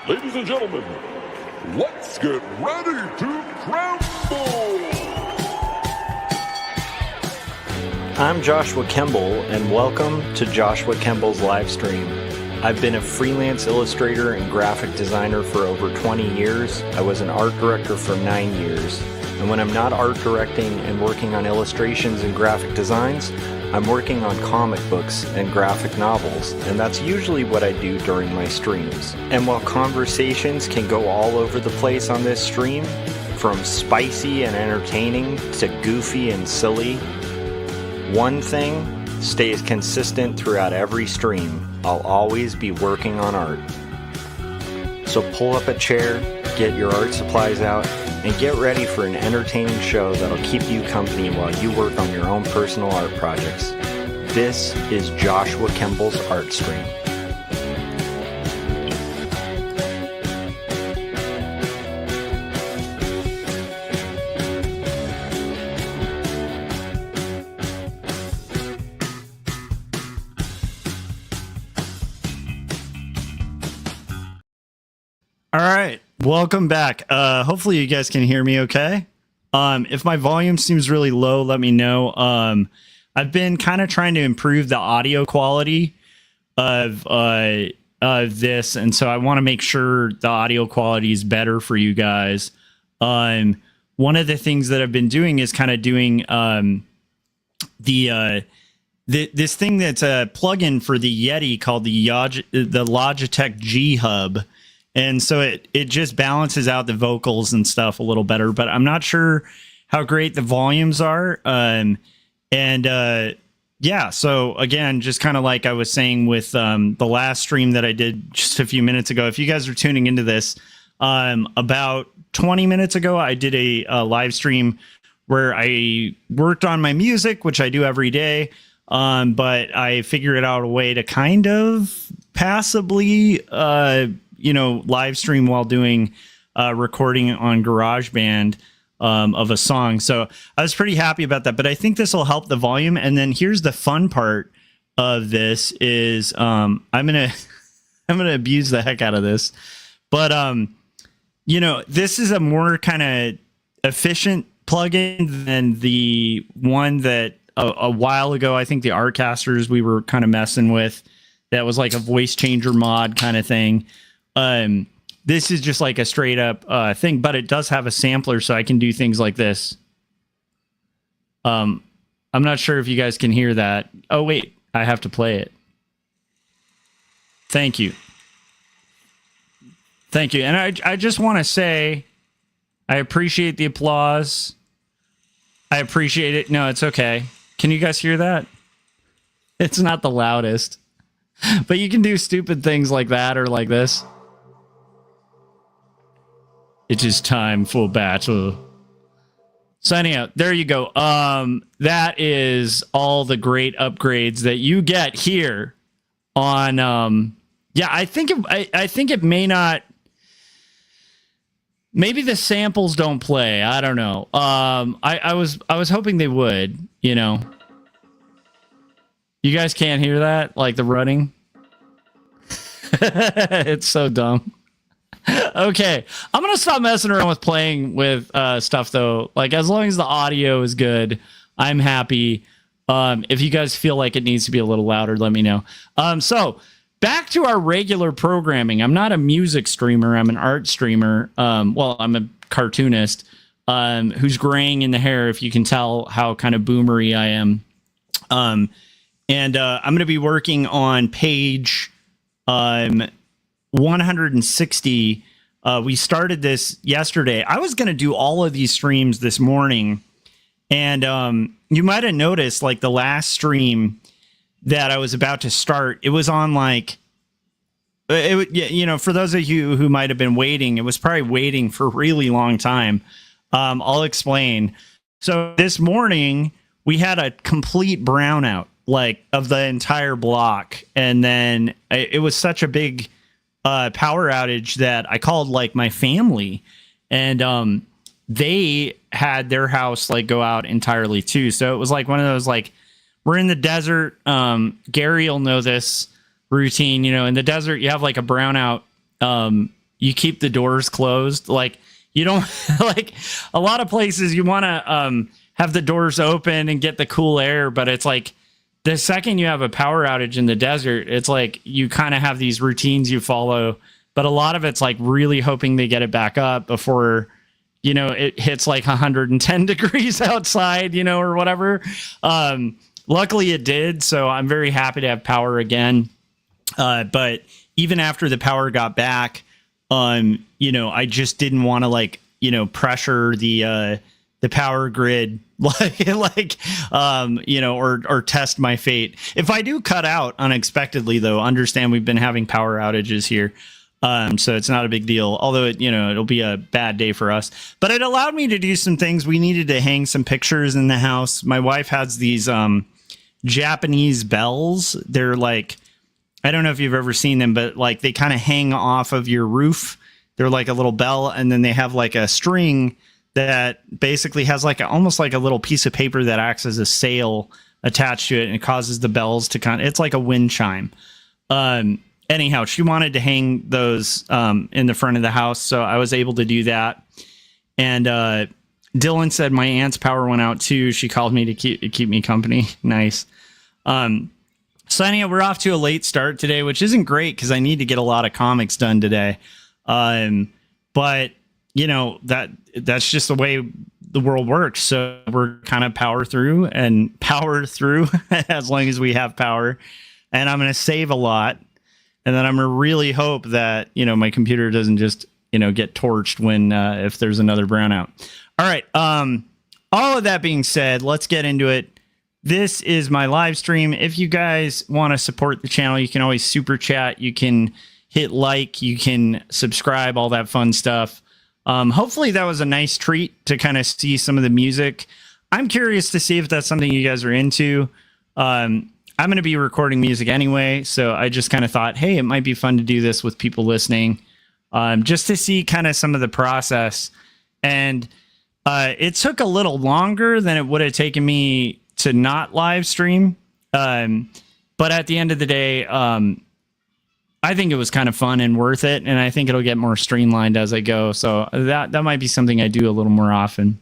Ladies and gentlemen, let's get ready to crumble! I'm Joshua Kemble, and welcome to Joshua Kemble's Livestream. I've been a freelance illustrator and graphic designer for over 20 years. I was an art director for 9 years. And when I'm not art directing and working on illustrations and graphic designs, I'm working on comic books and graphic novels, and that's usually what I do during my streams. And while conversations can go all over the place on this stream, from spicy and entertaining to goofy and silly, one thing stays consistent throughout every stream. I'll always be working on art. So pull up a chair, get your art supplies out, and get ready for an entertaining show that'll keep you company while you work on your own personal art projects. This is Joshua Kemble's Art Stream. All right, welcome back. Hopefully you guys can hear me okay. If my volume seems really low, let me know. I've been kind of trying to improve the audio quality of this, and so I want to make sure the audio quality is better for you guys. One of the things that I've been doing is kind of doing this thing that's a plugin for the Yeti called the Logitech G Hub. And so it just balances out the vocals and stuff a little better, but I'm not sure how great the volumes are. Yeah, so again, just kind of like I was saying with the last stream that I did just a few minutes ago, if you guys are tuning into this, about 20 minutes ago, I did a live stream where I worked on my music, which I do every day. But I figured out a way to kind of passably, live stream while doing recording on GarageBand of a song. So I was pretty happy about that, but I think this will help the volume. And then here's the fun part of this is I'm gonna abuse the heck out of this, but this is a more kind of efficient plugin than the one that a while ago, I think the Artcasters we were kind of messing with. That was like a voice changer mod kind of thing. This is just like a straight up thing, but it does have a sampler, so I can do things like this. I'm not sure if you guys can hear that. Oh, wait, I have to play it. Thank you. Thank you. And I just want to say I appreciate the applause. I appreciate it. No, it's okay. Can you guys hear that? It's not the loudest, but you can do stupid things like that or like this. It is time for battle. So anyhow, there you go. That is all the great upgrades that you get here on. Yeah, I think it may not. Maybe the samples don't play. I don't know. I was hoping they would. You guys can't hear that, like the running. It's so dumb. Okay, I'm gonna stop messing around with playing with stuff though. Like as long as the audio is good, I'm happy. If you guys feel like it needs to be a little louder, let me know. So back to our regular programming. I'm not a music streamer. I'm an art streamer. Well, I'm a cartoonist who's graying in the hair. If you can tell how kind of boomery I am. And I'm going to be working on page 160. We started this yesterday. I was going to do all of these streams this morning, and you might have noticed like the last stream that I was about to start, it was on like for those of you who might have been waiting, it was probably waiting for a really long time. I'll explain. So this morning we had a complete brownout like of the entire block, and then it was such a big power outage that I called like my family, and they had their house like go out entirely too. So it was like one of those like, we're in the desert. Gary will know this routine. In the desert you have like a brownout you keep the doors closed. Like you don't like a lot of places you want to have the doors open and get the cool air, but it's like the second you have a power outage in the desert, it's like you kind of have these routines you follow, but a lot of it's like really hoping they get it back up before, you know, it hits like 110 degrees outside, you know, or whatever. Luckily it did. So I'm very happy to have power again. But even after the power got back, you know, I just didn't want to like, you know, pressure the power grid, you know, or test my fate. If I do cut out unexpectedly though, understand we've been having power outages here. So it's not a big deal, although it, you know, it'll be a bad day for us, but it allowed me to do some things. We needed to hang some pictures in the house. My wife has these, Japanese bells. They're like, I don't know if you've ever seen them, but like they kind of hang off of your roof. They're like a little bell. And then they have like a string that basically has like almost like a little piece of paper that acts as a sail attached to it. And it causes the bells to it's like a wind chime. Anyhow, she wanted to hang those in the front of the house, so I was able to do that. And Dylan said my aunt's power went out too. She called me to keep me company. Nice. So anyhow, we're off to a late start today, which isn't great because I need to get a lot of comics done today. But you know that's just the way the world works. So we're kind of power through as long as we have power. And I'm going to save a lot. And then I'm going to really hope that, you know, my computer doesn't just, you know, get torched when if there's another brownout. All right. All of that being said, let's get into it. This is my live stream. If you guys want to support the channel, you can always super chat. You can hit like, you can subscribe, all that fun stuff. Hopefully that was a nice treat to kind of see some of the music. I'm curious to see if that's something you guys are into. I'm going to be recording music anyway, so I just kind of thought, hey, it might be fun to do this with people listening, just to see kind of some of the process. And it took a little longer than it would have taken me to not live stream. But at the end of the day, I think it was kind of fun and worth it, and I think it'll get more streamlined as I go. So that might be something I do a little more often.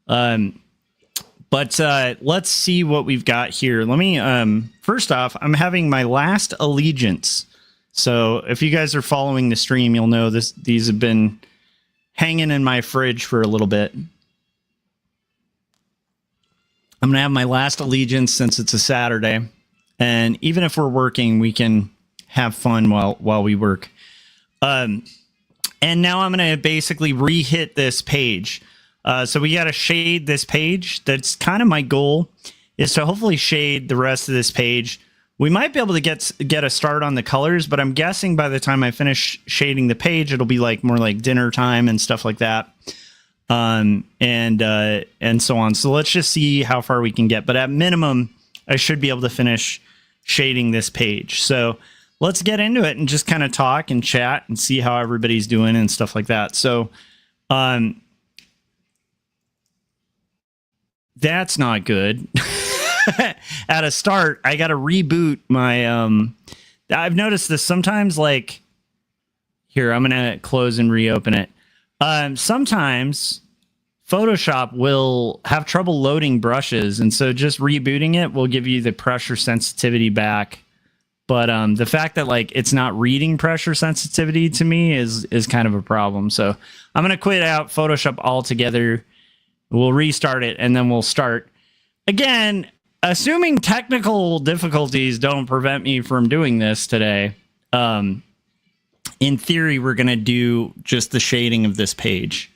But let's see what we've got here. Let me, first off, I'm having my last allegiance. So if you guys are following the stream, you'll know these have been hanging in my fridge for a little bit. I'm going to have my last allegiance since it's a Saturday. And even if we're working, we can have fun while we work. And now I'm going to basically re-hit this page. So we got to shade this page. That's kind of my goal, is to hopefully shade the rest of this page. We might be able to get a start on the colors, but I'm guessing by the time I finish shading the page, it'll be like more like dinner time and stuff like that. And so on. So let's just see how far we can get. But at minimum, I should be able to finish shading this page. So let's get into it and just kind of talk and chat and see how everybody's doing and stuff like that. So, that's not good. At a start, I got to reboot my, I've noticed this sometimes, like, here, I'm going to close and reopen it. Sometimes Photoshop will have trouble loading brushes, and so just rebooting it will give you the pressure sensitivity back. But the fact that like it's not reading pressure sensitivity to me is kind of a problem. So I'm going to quit out Photoshop altogether. We'll restart it, and then we'll start again, assuming technical difficulties don't prevent me from doing this today. In theory, we're going to do just the shading of this page.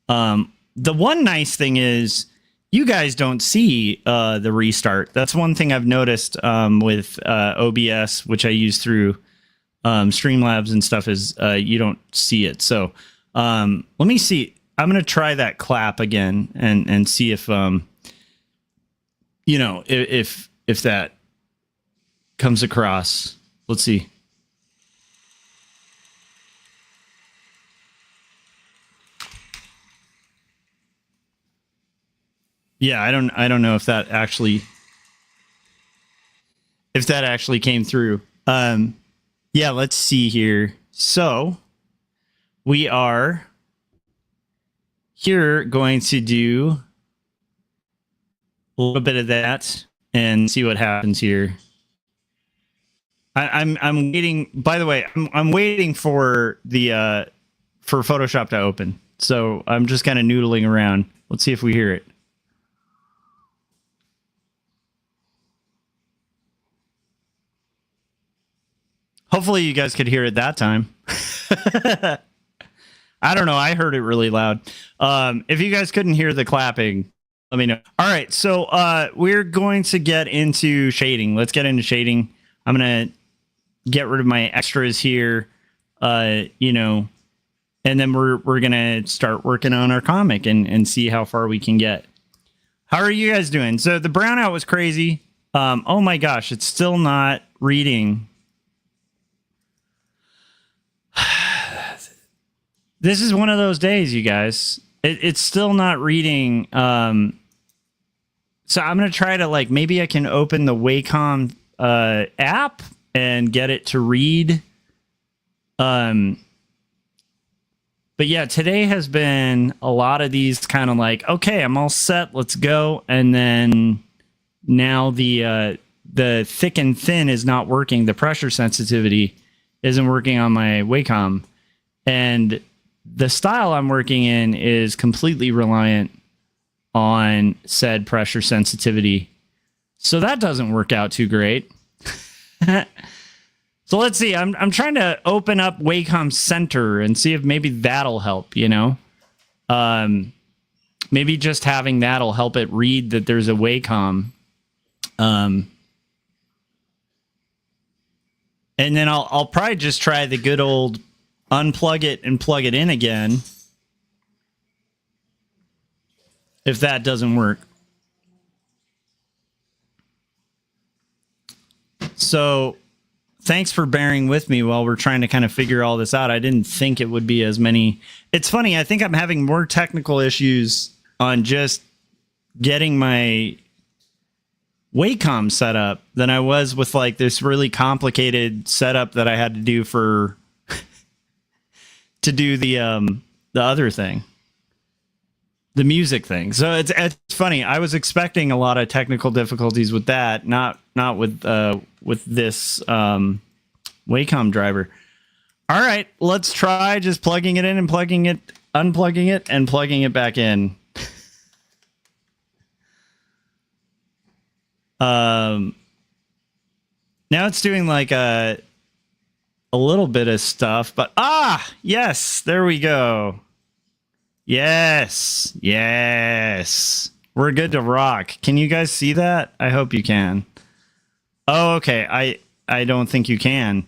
The one nice thing is you guys don't see the restart. That's one thing I've noticed with OBS, which I use through Streamlabs and stuff, is you don't see it. So let me see. I'm going to try that clap again and see if, you know, if that comes across. Let's see. Yeah, I don't know if that actually came through. Yeah, let's see here. So we are here going to do a little bit of that and see what happens here. I'm waiting. By the way, I'm waiting for the for Photoshop to open. So I'm just kind of noodling around. Let's see if we hear it. Hopefully you guys could hear it that time. I don't know. I heard it really loud. If you guys couldn't hear the clapping, let me know. All right. So we're going to get into shading. Let's get into shading. I'm going to get rid of my extras here, you know, and then we're going to start working on our comic and see how far we can get. How are you guys doing? So the brownout was crazy. Oh my gosh, it's still not reading. This is one of those days, you guys. It's still not reading. So I'm going to try to, like, maybe I can open the Wacom app and get it to read. But yeah, today has been a lot of these kind of like, okay, I'm all set, let's go. And then now the thick and thin is not working. The pressure sensitivity isn't working on my Wacom. And the style I'm working in is completely reliant on said pressure sensitivity. So that doesn't work out too great. So let's see. I'm trying to open up Wacom Center and see if maybe that'll help, you know? Maybe just having that'll help it read that there's a Wacom. And then I'll probably just try the good old unplug it and plug it in again. If that doesn't work. So thanks for bearing with me while we're trying to kind of figure all this out. I didn't think it would be as many. It's funny. I think I'm having more technical issues on just getting my Wacom set up than I was with like this really complicated setup that I had to do for to do the other thing, the music thing. So it's funny. I was expecting a lot of technical difficulties with that, not with this Wacom driver. All right, let's try just plugging it in and plugging it, unplugging it, and plugging it back in. Now it's doing like a little bit of stuff, but yes, there we go. Yes, we're good to rock. Can you guys see that? I hope you can. Oh, okay. I don't think you can.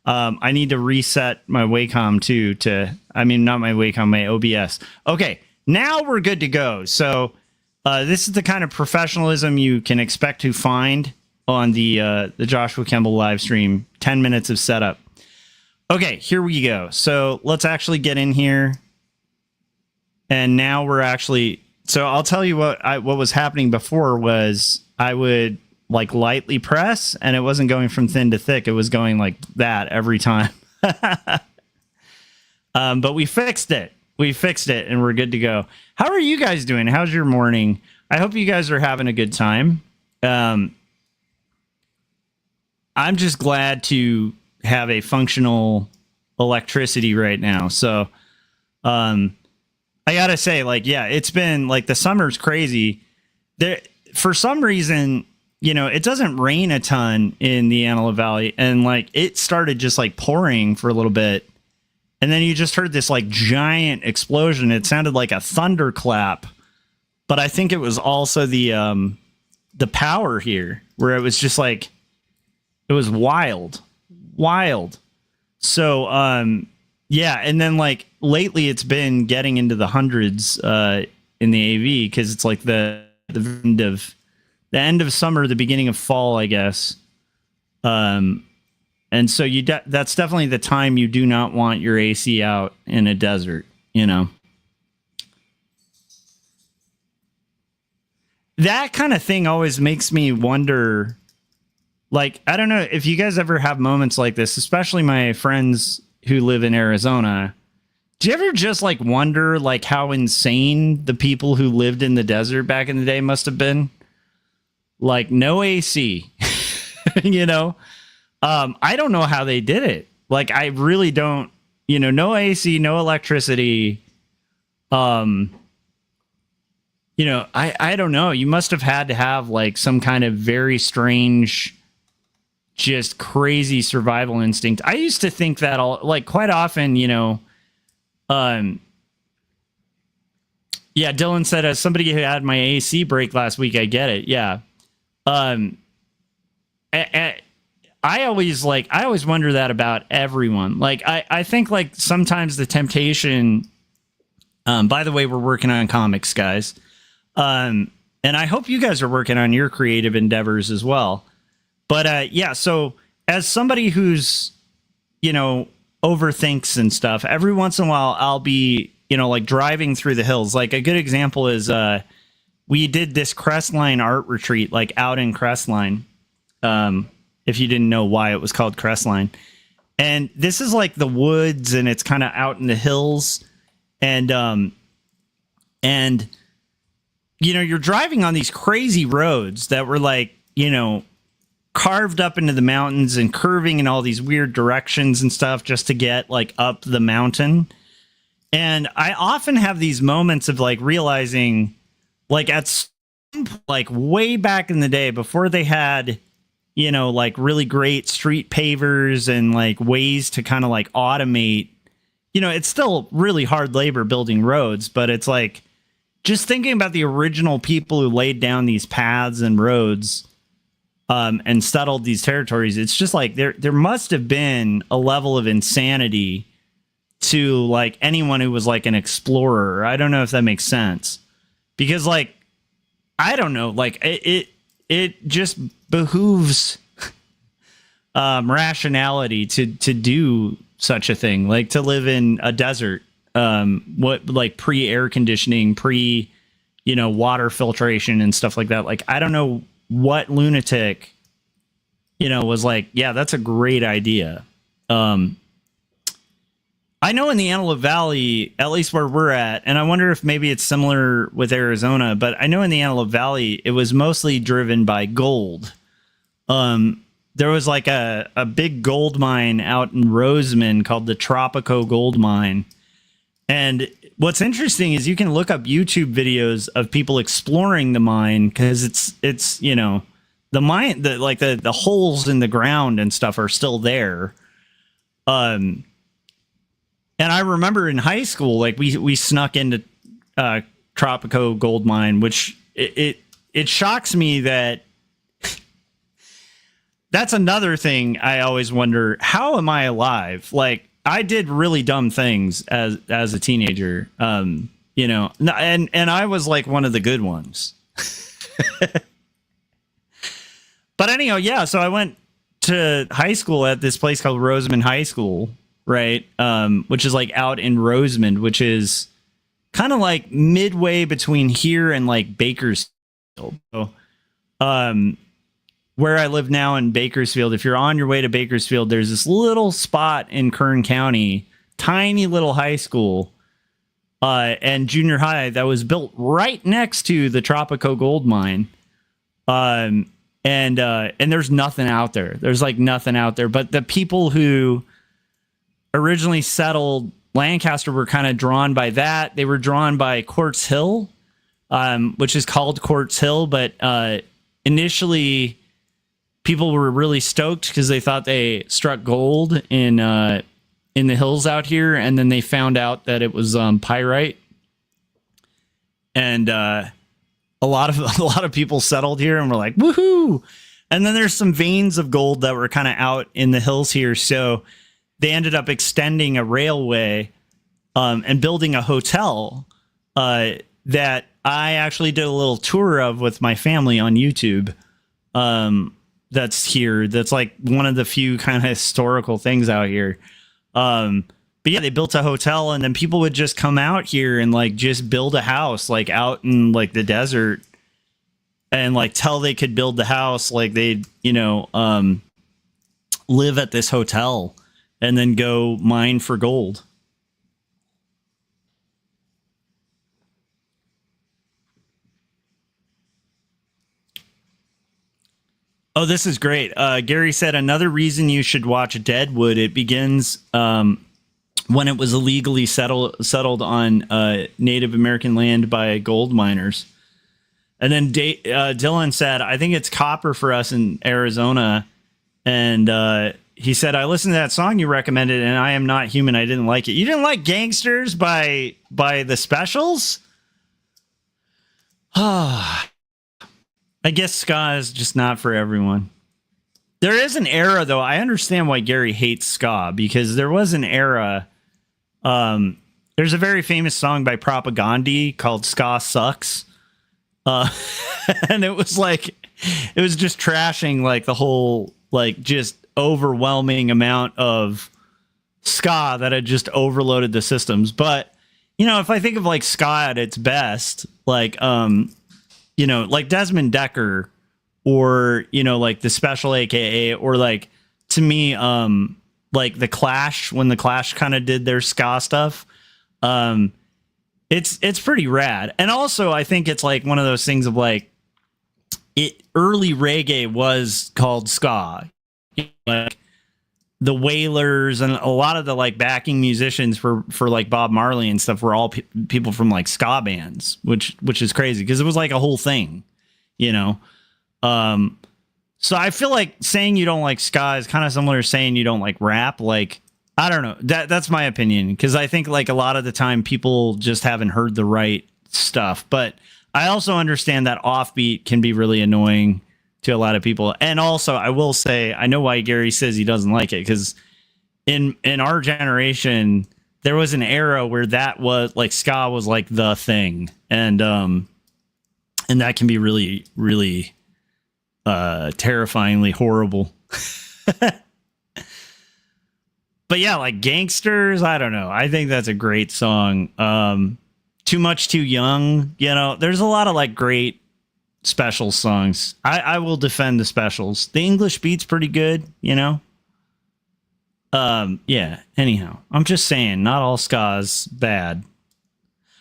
I need to reset my Wacom too not my Wacom, my OBS. Okay, now we're good to go. So this is the kind of professionalism you can expect to find on the Joshua Kemble live stream. 10 minutes of setup. Okay, here we go. So let's actually get in here. And now we're actually, so I'll tell you what was happening before was I would like lightly press and it wasn't going from thin to thick. It was going like that every time. But we fixed it. We fixed it and we're good to go. How are you guys doing? How's your morning? I hope you guys are having a good time. I'm just glad to have a functional electricity right now. So, I gotta say, like, yeah, it's been like the summer's crazy. There, for some reason, you know, it doesn't rain a ton in the Antelope Valley, and like it started just like pouring for a little bit, and then you just heard this like giant explosion. It sounded like a thunderclap, but I think it was also the power here, where it was just like it was wild. So yeah, and then like lately it's been getting into the hundreds in the AV because it's like the end of summer, the beginning of fall, I guess. And so that's definitely the time you do not want your AC out in a desert, you know. That kind of thing always makes me wonder. Like, I don't know if you guys ever have moments like this, especially my friends who live in Arizona. Do you ever just like wonder like how insane the people who lived in the desert back in the day must have been? Like no AC, you know? I don't know how they did it. Like, I really don't, you know, no AC, no electricity. You know, I don't know. You must have had to have like some kind of very strange, just crazy survival instinct. I used to think that like quite often, you know, yeah, Dylan said, as somebody who had my AC break last week, I get it. Yeah. I always wonder that about everyone. Like, I think like sometimes the temptation, by the way, we're working on comics, guys. And I hope you guys are working on your creative endeavors as well. But, yeah, so as somebody who's, you know, overthinks and stuff, every once in a while I'll be, you know, like driving through the hills. Like a good example is, we did this Crestline art retreat, like out in Crestline. If you didn't know why it was called Crestline. And this is like the woods and it's kind of out in the hills. And, you know, you're driving on these crazy roads that were like, you know, carved up into the mountains and curving in all these weird directions and stuff just to get like up the mountain. And I often have these moments of like realizing like at some, like way back in the day before they had, you know, like really great street pavers and like ways to kind of like automate, you know, it's still really hard labor building roads, but it's like just thinking about the original people who laid down these paths and roads and settled these territories. It's just like there must have been a level of insanity to like anyone who was like an explorer. I don't know if that makes sense, because like, I don't know, like it just behooves rationality to do such a thing, like to live in a desert, what like pre-air conditioning, you know, water filtration and stuff like that. Like, I don't know what lunatic, you know, was like, yeah, that's a great idea. I know in the Antelope Valley, at least where we're at, and I wonder if maybe it's similar with Arizona, but I know in the Antelope Valley, it was mostly driven by gold. There was like a big gold mine out in Roseman called the Tropico Gold Mine. And what's interesting is you can look up YouTube videos of people exploring the mine, because it's, you know, the mine, the holes in the ground and stuff are still there. And I remember in high school, like we snuck into Tropico Gold Mine, which it shocks me that that's another thing I always wonder. How am I alive? Like, I did really dumb things as a teenager, you know, and I was like one of the good ones. But anyhow, yeah. So I went to high school at this place called Roseman High School, right? Which is like out in Roseman, which is kind of like midway between here and like Bakersfield. So, where I live now in Bakersfield, if you're on your way to Bakersfield, there's this little spot in Kern County, tiny little high school and junior high that was built right next to the Tropico Gold Mine. And there's nothing out there. There's like nothing out there. But the people who originally settled Lancaster were kind of drawn by that. They were drawn by Quartz Hill, which is called Quartz Hill. But initially, people were really stoked because they thought they struck gold in the hills out here, and then they found out that it was pyrite. And a lot of people settled here and were like, woohoo! And then there's some veins of gold that were kind of out in the hills here, so they ended up extending a railway and building a hotel that I actually did a little tour of with my family on YouTube. That's here. That's like one of the few kind of historical things out here. But yeah, they built a hotel, and then people would just come out here and like just build a house like out in like the desert, and like till they could build the house, like they'd, you know, live at this hotel and then go mine for gold. Oh, this is great. Gary said another reason you should watch Deadwood. It begins when it was illegally settled on Native American land by gold miners. And then Dylan said, I think it's copper for us in Arizona. And he said, I listened to that song you recommended, and I Am Not Human. I didn't like it. You didn't like Gangsters by the Specials? I guess ska is just not for everyone. There is an era, though. I understand why Gary hates ska, because there was an era. There's a very famous song by Propagandhi called Ska Sucks. And it was just trashing like the whole, like, just overwhelming amount of ska that had just overloaded the systems. But, you know, if I think of like ska at its best, like, you know, like Desmond Decker, or, you know, like the Special, AKA, or like, to me, like the Clash, when the Clash kind of did their ska stuff. It's pretty rad. And also I think it's like one of those things of like, early reggae was called ska. Like the Wailers and a lot of the like backing musicians for like Bob Marley and stuff were all people from like ska bands, which is crazy because it was like a whole thing, you know? So I feel like saying you don't like ska is kind of similar to saying you don't like rap. Like, I don't know. That's my opinion, because I think like a lot of the time people just haven't heard the right stuff. But I also understand that offbeat can be really annoying to a lot of people. And also, I will say, I know why Gary says he doesn't like it, because in our generation, there was an era where that was like ska was like the thing, and that can be really, really terrifyingly horrible. But yeah, like Gangsters, I don't know. I think that's a great song. Too Much Too Young, you know, there's a lot of like great Special songs. I will defend the Specials. The English beat's pretty good, you know. Yeah, anyhow, I'm just saying not all ska's bad.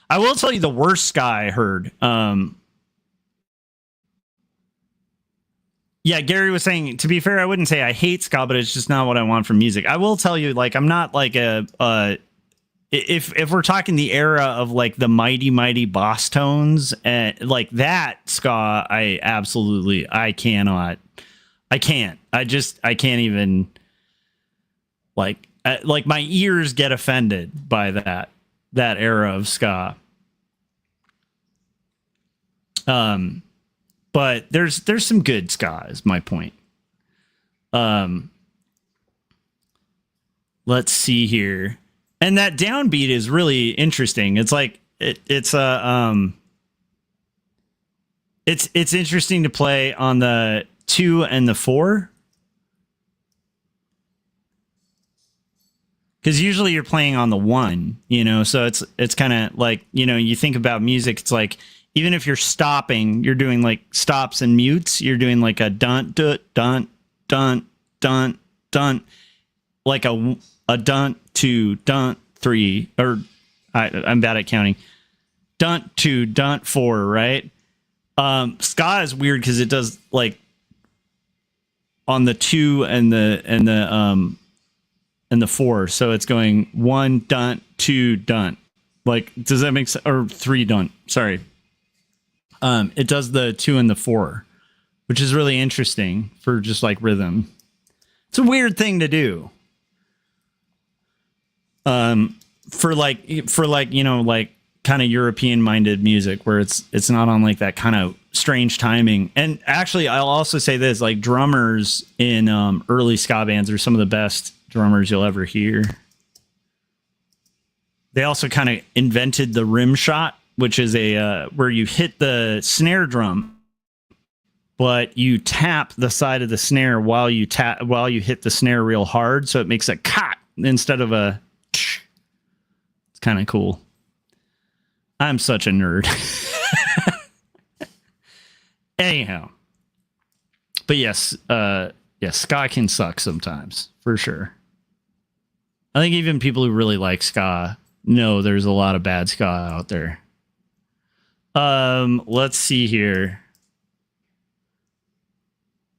I will tell you the worst ska I heard. Yeah, Gary was saying, to be fair, I wouldn't say I hate ska, but it's just not what I want from music. I will tell you, like, I'm not like if we're talking the era of like the Mighty Mighty Boss Tones, and like that ska, I can't even, like my ears get offended by that era of ska. But there's some good ska, is my point. Let's see here. And that downbeat is really interesting. It's like it's interesting to play on the 2 and the 4. Because usually you're playing on the 1, you know, so it's kind of like, you know, you think about music, it's like, even if you're stopping, you're doing like stops and mutes. You're doing like a dun dun dun dun dun dun, like a dun 2 dun 3, or I'm bad at counting. Dun 2 dun 4, right? Ska is weird because it does like on the 2 and the 4, so it's going 1 dun 2 dun. Like, does that make sense? Or 3 dun? Sorry. It does the 2 and the 4, which is really interesting for just like rhythm. It's a weird thing to do. For like, you know, like kind of European minded music where it's not on like that kind of strange timing. And actually, I'll also say this, like drummers in early ska bands are some of the best drummers you'll ever hear. They also kind of invented the rim shot, which is a where you hit the snare drum, but you tap the side of the snare while you hit the snare real hard, so it makes a cut instead of a. It's kind of cool. I'm such a nerd. Anyhow, but yes, ska can suck sometimes, for sure. I think even people who really like ska know there's a lot of bad ska out there. Let's see here.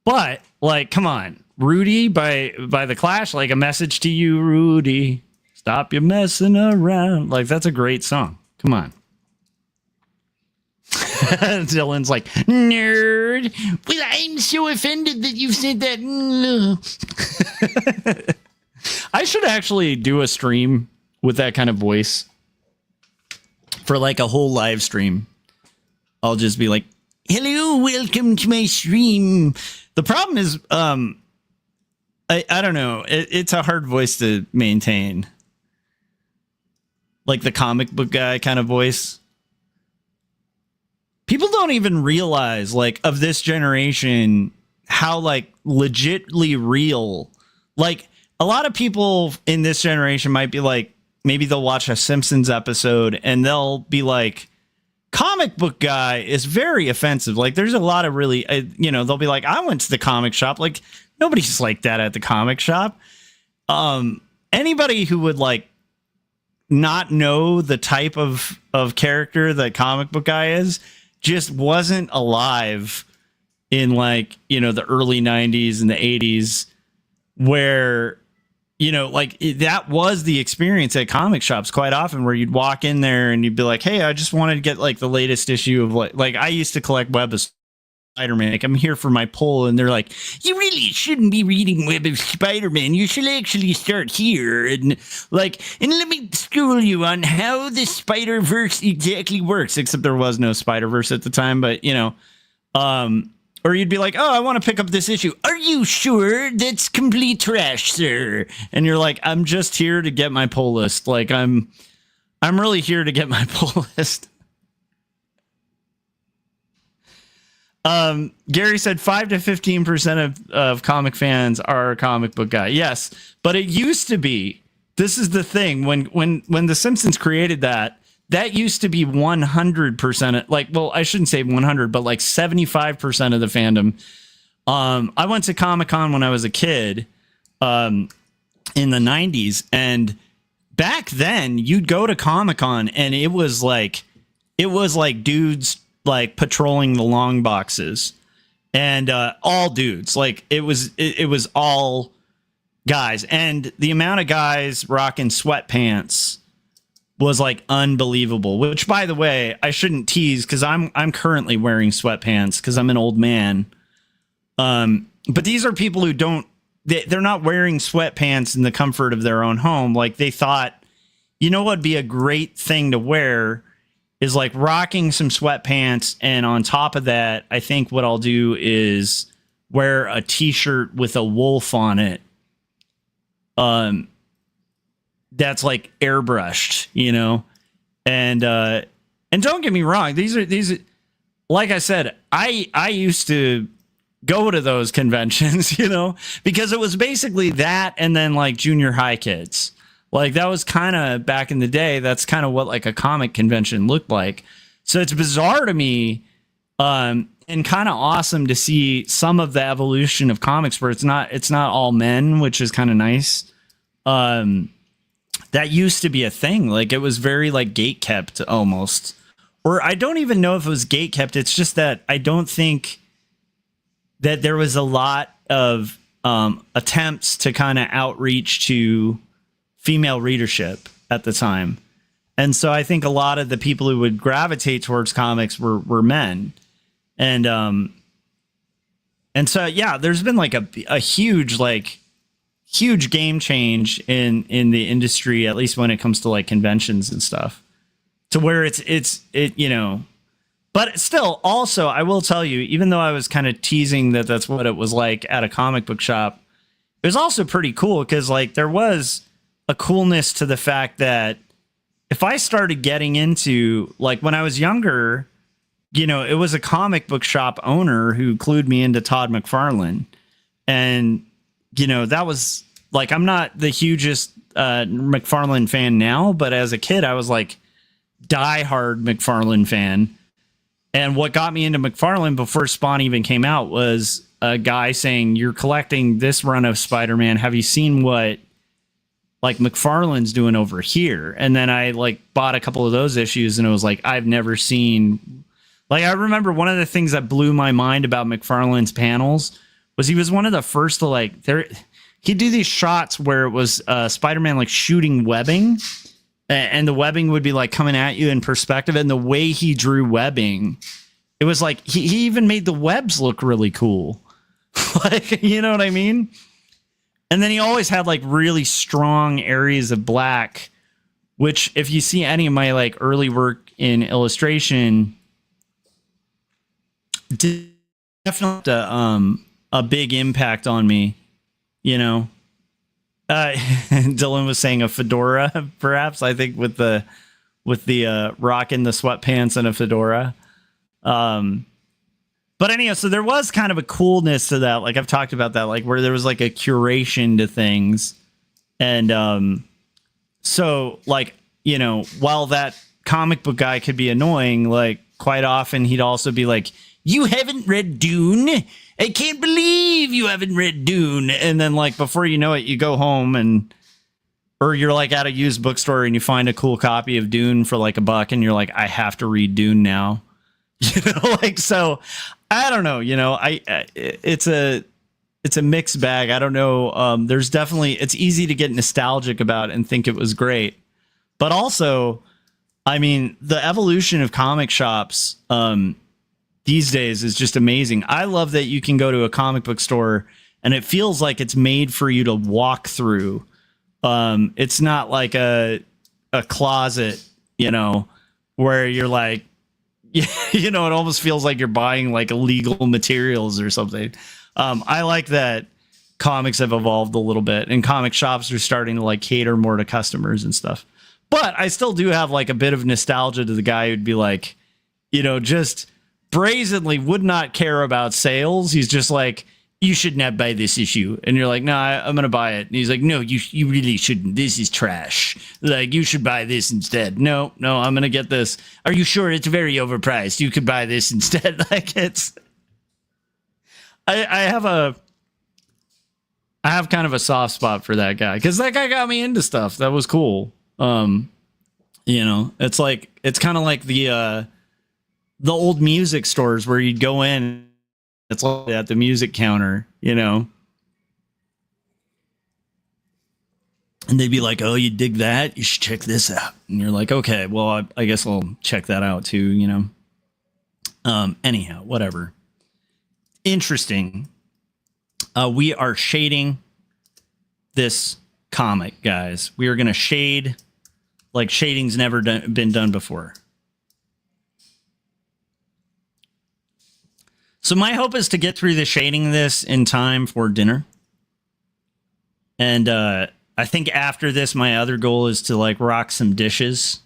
But like, come on, Rudy by the Clash, like A Message to You, Rudy, stop your messing around. Like, that's a great song. Come on. Dylan's like, nerd. Well, I'm so offended that you said that. I should actually do a stream with that kind of voice for like a whole live stream. I'll just be like, hello, welcome to my stream. The problem is, I don't know. It's a hard voice to maintain. Like the comic book guy kind of voice. People don't even realize, like, of this generation, how, like, legitly real. Like, a lot of people in this generation might be like, maybe they'll watch a Simpsons episode and they'll be like, comic book guy is very offensive. Like, there's a lot of really, they'll be like, I went to the comic shop. Like, nobody's like that at the comic shop. Anybody who would, like, not know the type of character that comic book guy is just wasn't alive in, like, the early 90s and the 80s where, that was the experience at comic shops quite often, where you'd walk in there and you'd be like, hey, I just wanted to get like the latest issue of like I used to collect Web of Spider-Man. Like, I'm here for my poll, and they're like, you really shouldn't be reading Web of Spider-Man. You should actually start here and let me school you on how the Spider-Verse exactly works. Except there was no Spider-Verse at the time, but or you'd be like, oh, I want to pick up this issue. Are you sure? That's complete trash, sir. And you're like, I'm just here to get my pull list. Like, I'm really here to get my pull list. Gary said 5 to 15% of comic fans are a comic book guy. Yes, but it used to be. This is the thing. When The Simpsons created that used to be 100%. Like, well, I shouldn't say 100, but like 75% of the fandom. I went to Comic-Con when I was a kid, in the 90s, and back then you'd go to Comic-Con and it was like dudes like patrolling the long boxes, and all dudes. Like, it was all guys, and the amount of guys rocking sweatpants was like unbelievable. Which, by the way, I shouldn't tease because I'm currently wearing sweatpants because I'm an old man. But these are people who they're not wearing sweatpants in the comfort of their own home. Like, they thought, what'd be a great thing to wear is like rocking some sweatpants, and on top of that, I think what I'll do is wear a t-shirt with a wolf on it. That's like airbrushed, and don't get me wrong. These are, like I said, I used to go to those conventions, because it was basically that. And then like junior high kids, like that was kind of back in the day. That's kind of what like a comic convention looked like. So it's bizarre to me, and kind of awesome to see some of the evolution of comics where it's not all men, which is kind of nice. That used to be a thing. Like, it was very like gate kept almost, or I don't even know if it was gate kept. It's just that I don't think that there was a lot of attempts to kind of outreach to female readership at the time. And so I think a lot of the people who would gravitate towards comics were men. And so, yeah, there's been like a huge game change in the industry, at least when it comes to like conventions and stuff, to where it's but still, also, I will tell you, even though I was kind of teasing that that's what it was like at a comic book shop, it was also pretty cool because like there was a coolness to the fact that if I started getting into, like, when I was younger, it was a comic book shop owner who clued me into Todd McFarlane. And that was like, I'm not the hugest McFarlane fan now, but as a kid, I was like diehard McFarlane fan. And what got me into McFarlane before Spawn even came out was a guy saying, you're collecting this run of Spider-Man. Have you seen what like McFarlane's doing over here? And then I like bought a couple of those issues, and it was like, I've never seen, like, I remember one of the things that blew my mind about McFarlane's panels was he was one of the first to like he'd do these shots where it was Spider-Man like shooting webbing, and the webbing would be like coming at you in perspective, and the way he drew webbing, it was like he even made the webs look really cool. Like, you know what I mean? And then he always had like really strong areas of black, which if you see any of my like early work in illustration, definitely a big impact on me, you know. Dylan was saying a fedora, perhaps, I think with the rocking the sweatpants and a fedora. But anyhow, so there was kind of a coolness to that. Like I've talked about that, like where there was like a curation to things. And so like, you know, while that comic book guy could be annoying, like quite often he'd also be like, you haven't read Dune? I can't believe you haven't read Dune. And then like before you know it, you go home or you're like at a used bookstore and you find a cool copy of Dune for like $1 and you're like, I have to read Dune now. You know, like, so I don't know, you know, it's a mixed bag. I don't know. There's definitely, it's easy to get nostalgic about and think it was great, but also, I mean, the evolution of comic shops, these days is just amazing. I love that you can go to a comic book store and it feels like it's made for you to walk through. It's not like a closet, you know, where you're like, you know, it almost feels like you're buying like illegal materials or something. I like that comics have evolved a little bit and comic shops are starting to like cater more to customers and stuff. But I still do have like a bit of nostalgia to the guy who'd be like, you know, just brazenly would not care about sales. He's just like, you should not buy this issue. And you're like, no, I'm going to buy it. And he's like, no, you really shouldn't. This is trash. Like, you should buy this instead. No, I'm going to get this. Are you sure? It's very overpriced. You could buy this instead. Like, it's, I have kind of a soft spot for that guy because that guy got me into stuff. That was cool. You know, it's like, it's kind of like the old music stores where you'd go in, it's like at the music counter, you know, and they'd be like, oh, you dig that? You should check this out. And you're like, okay, well, I guess I'll check that out too, you know? Anyhow, whatever. Interesting. We are shading this comic, guys. We are going to shade like shading's never been done before. So my hope is to get through the shading of this in time for dinner. And I think after this, my other goal is to like rock some dishes.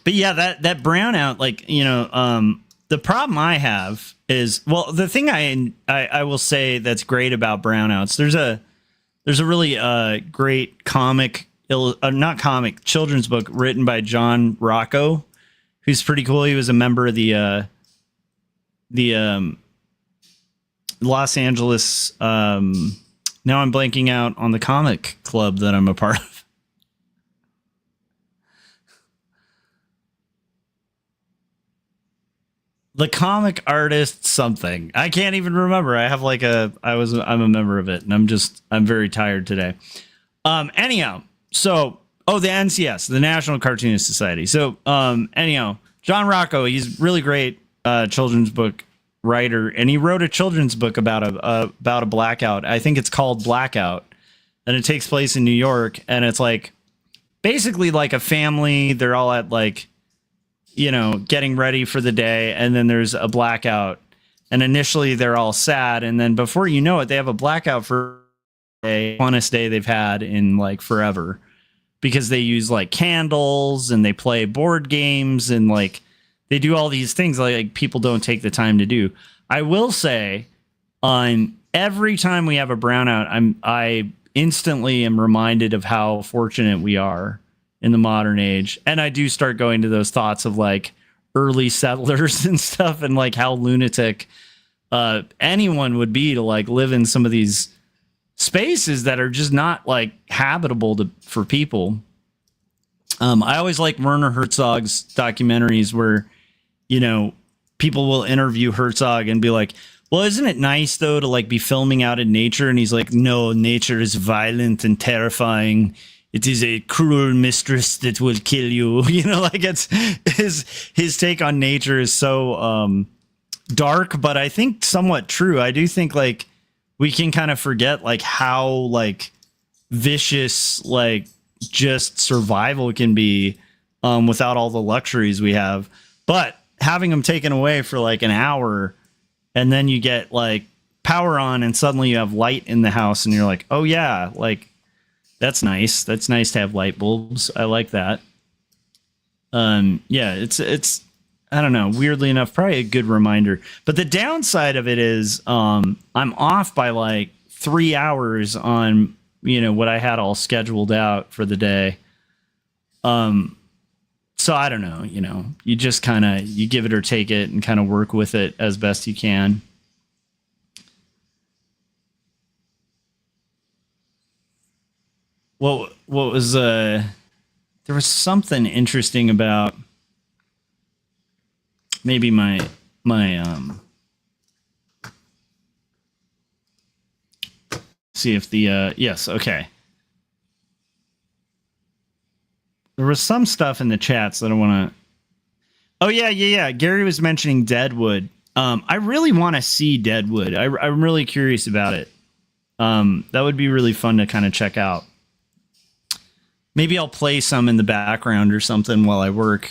But yeah, that brownout, like, you know, the problem I have is, well, the thing I will say that's great about brownouts, there's a really great children's book written by John Rocco, who's pretty cool. He was a member of the Los Angeles, now I'm blanking out on the comic club that I'm a part of. The comic artist something. I can't even remember. I have like I'm a member of it and I'm very tired today. Anyhow, so the NCS, the National Cartoonist Society. So anyhow, John Rocco, he's really great children's book writer, and he wrote a children's book about a blackout. I think it's called Blackout, and it takes place in New York, and it's like basically like a family. They're all at like, you know, getting ready for the day, and then there's a blackout, and initially they're all sad, and then before you know it, they have a blackout for the funnest day they've had in like forever, because they use like candles and they play board games and like they do all these things like people don't take the time to do. I will say, on every time we have a brownout, I instantly am reminded of how fortunate we are in the modern age. And I do start going to those thoughts of like early settlers and stuff, and like how lunatic anyone would be to like live in some of these spaces that are just not like habitable for people. I always like Werner Herzog's documentaries where, you know, people will interview Herzog and be like, well, isn't it nice though to like be filming out in nature? And he's like, no, nature is violent and terrifying. It is a cruel mistress that will kill you. You know, like it's his take on nature is so dark, but I think somewhat true. I do think like we can kind of forget like how like vicious like just survival can be without all the luxuries we have. But having them taken away for like an hour and then you get like power on and suddenly you have light in the house and you're like, oh yeah, like that's nice. That's nice to have light bulbs. I like that. Yeah, it's I don't know, weirdly enough, probably a good reminder. But the downside of it is I'm off by like 3 hours on, you know, what I had all scheduled out for the day. So I don't know, you know, you just kind of, you give it or take it and kind of work with it as best you can. What was, there was something interesting about maybe my see if the, yes. Okay. There was some stuff in the chats that I want to, oh yeah. Gary was mentioning Deadwood. I really want to see Deadwood. I'm really curious about it. That would be really fun to kind of check out. Maybe I'll play some in the background or something while I work.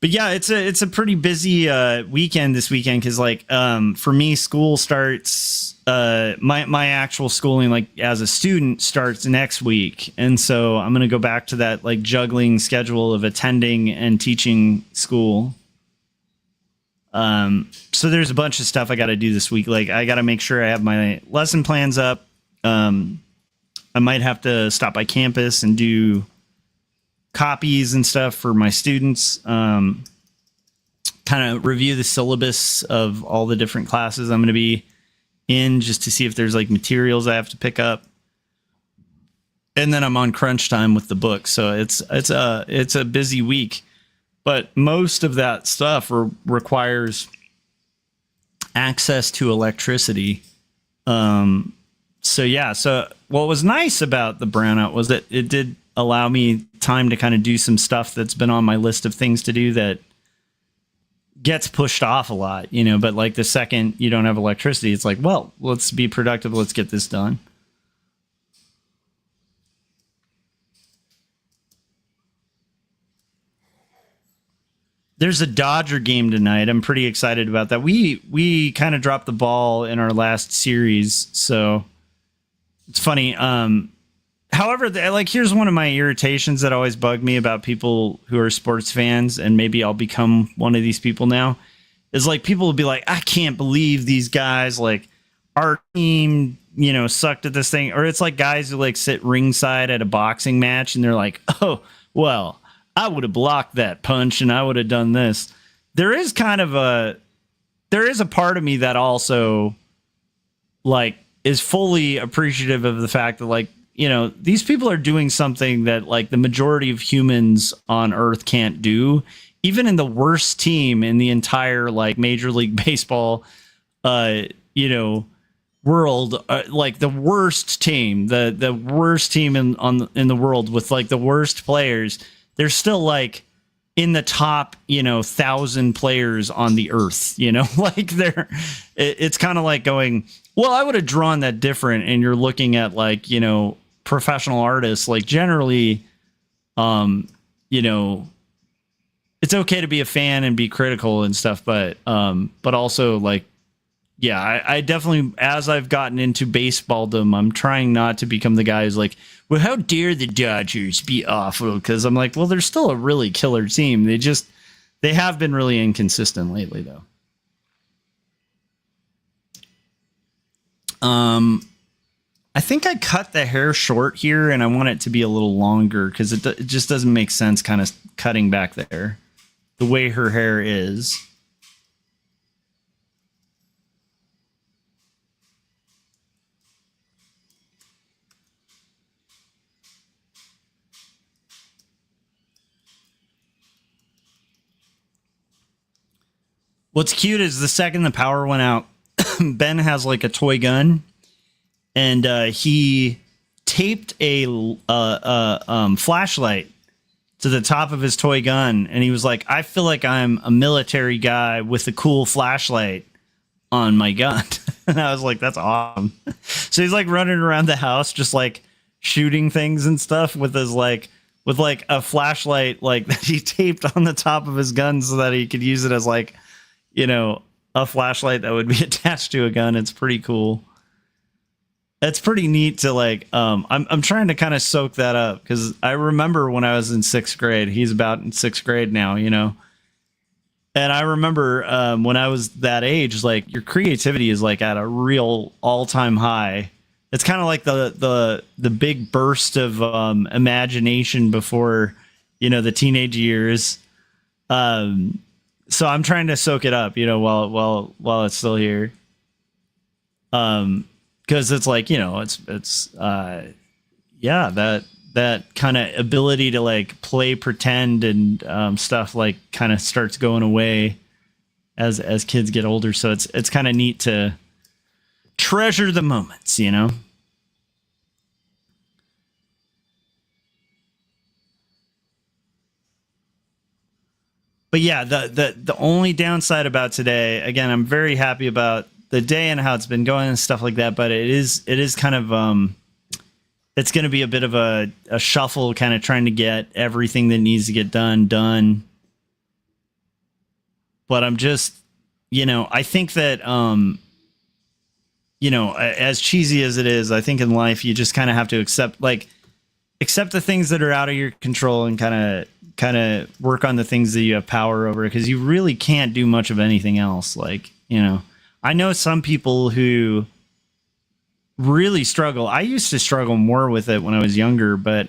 But yeah, it's a pretty busy weekend this weekend because like for me, school starts. My actual schooling, like as a student, starts next week, and so I'm gonna go back to that like juggling schedule of attending and teaching school. So there's a bunch of stuff I got to do this week. Like I got to make sure I have my lesson plans up. I might have to stop by campus and do copies and stuff for my students. Kind of review the syllabus of all the different classes I'm going to be in just to see if there's like materials I have to pick up. And then I'm on crunch time with the book. So it's a busy week, but most of that stuff requires access to electricity. So yeah, so what was nice about the brownout was that it did allow me time to kind of do some stuff that's been on my list of things to do that gets pushed off a lot, you know, but like the second you don't have electricity, it's like, well, let's be productive. Let's get this done. There's a Dodger game tonight. I'm pretty excited about that. We kind of dropped the ball in our last series, so it's funny. However, like here's one of my irritations that always bug me about people who are sports fans, and maybe I'll become one of these people now, is like people will be like, I can't believe these guys, like our team, you know, sucked at this thing. Or it's like guys who like sit ringside at a boxing match and they're like, oh, well, I would have blocked that punch and I would have done this. There is a part of me that also like is fully appreciative of the fact that like, you know, these people are doing something that like the majority of humans on Earth can't do, even in the worst team in the entire like Major League Baseball, you know, world, like the worst team, the worst team in the world with like the worst players. They're still like in the top, you know, 1,000 players on the Earth, you know, like it's kind of like going, well, I would have drawn that different. And you're looking at like, you know, professional artists, like generally, you know, it's okay to be a fan and be critical and stuff, but also like, yeah, I definitely, as I've gotten into baseballdom, I'm trying not to become the guy who's like, well, how dare the Dodgers be awful? Because I'm like, well, they're still a really killer team. They have been really inconsistent lately, though. I think I cut the hair short here, and I want it to be a little longer because it just doesn't make sense kind of cutting back there the way her hair is. What's cute is the second the power went out, Ben has like a toy gun, and he taped a flashlight to the top of his toy gun, and he was like, I feel like I'm a military guy with a cool flashlight on my gun. And I was like, that's awesome. So he's like running around the house just like shooting things and stuff with his like a flashlight like that he taped on the top of his gun so that he could use it as like, you know, a flashlight that would be attached to a gun. It's pretty cool. It's pretty neat to like, I'm trying to kind of soak that up because I remember when I was in 6th grade, he's about in 6th grade now, you know, and I remember when I was that age, like your creativity is like at a real all-time high. It's kind of like the big burst of imagination before, you know, the teenage years. So I'm trying to soak it up, you know, while it's still here. Because it's like, you know, it's that kind of ability to like play pretend and stuff like kind of starts going away as kids get older. So it's kind of neat to treasure the moments, you know. But yeah, the only downside about today, again, I'm very happy about the day and how it's been going and stuff like that, but it is kind of it's going to be a bit of a shuffle, kind of trying to get everything that needs to get done. But I'm just, you know, I think that you know, as cheesy as it is, I think in life you just kind of have to accept the things that are out of your control and kind of work on the things that you have power over, because you really can't do much of anything else. Like, you know, I know some people who really struggle. I used to struggle more with it when I was younger, but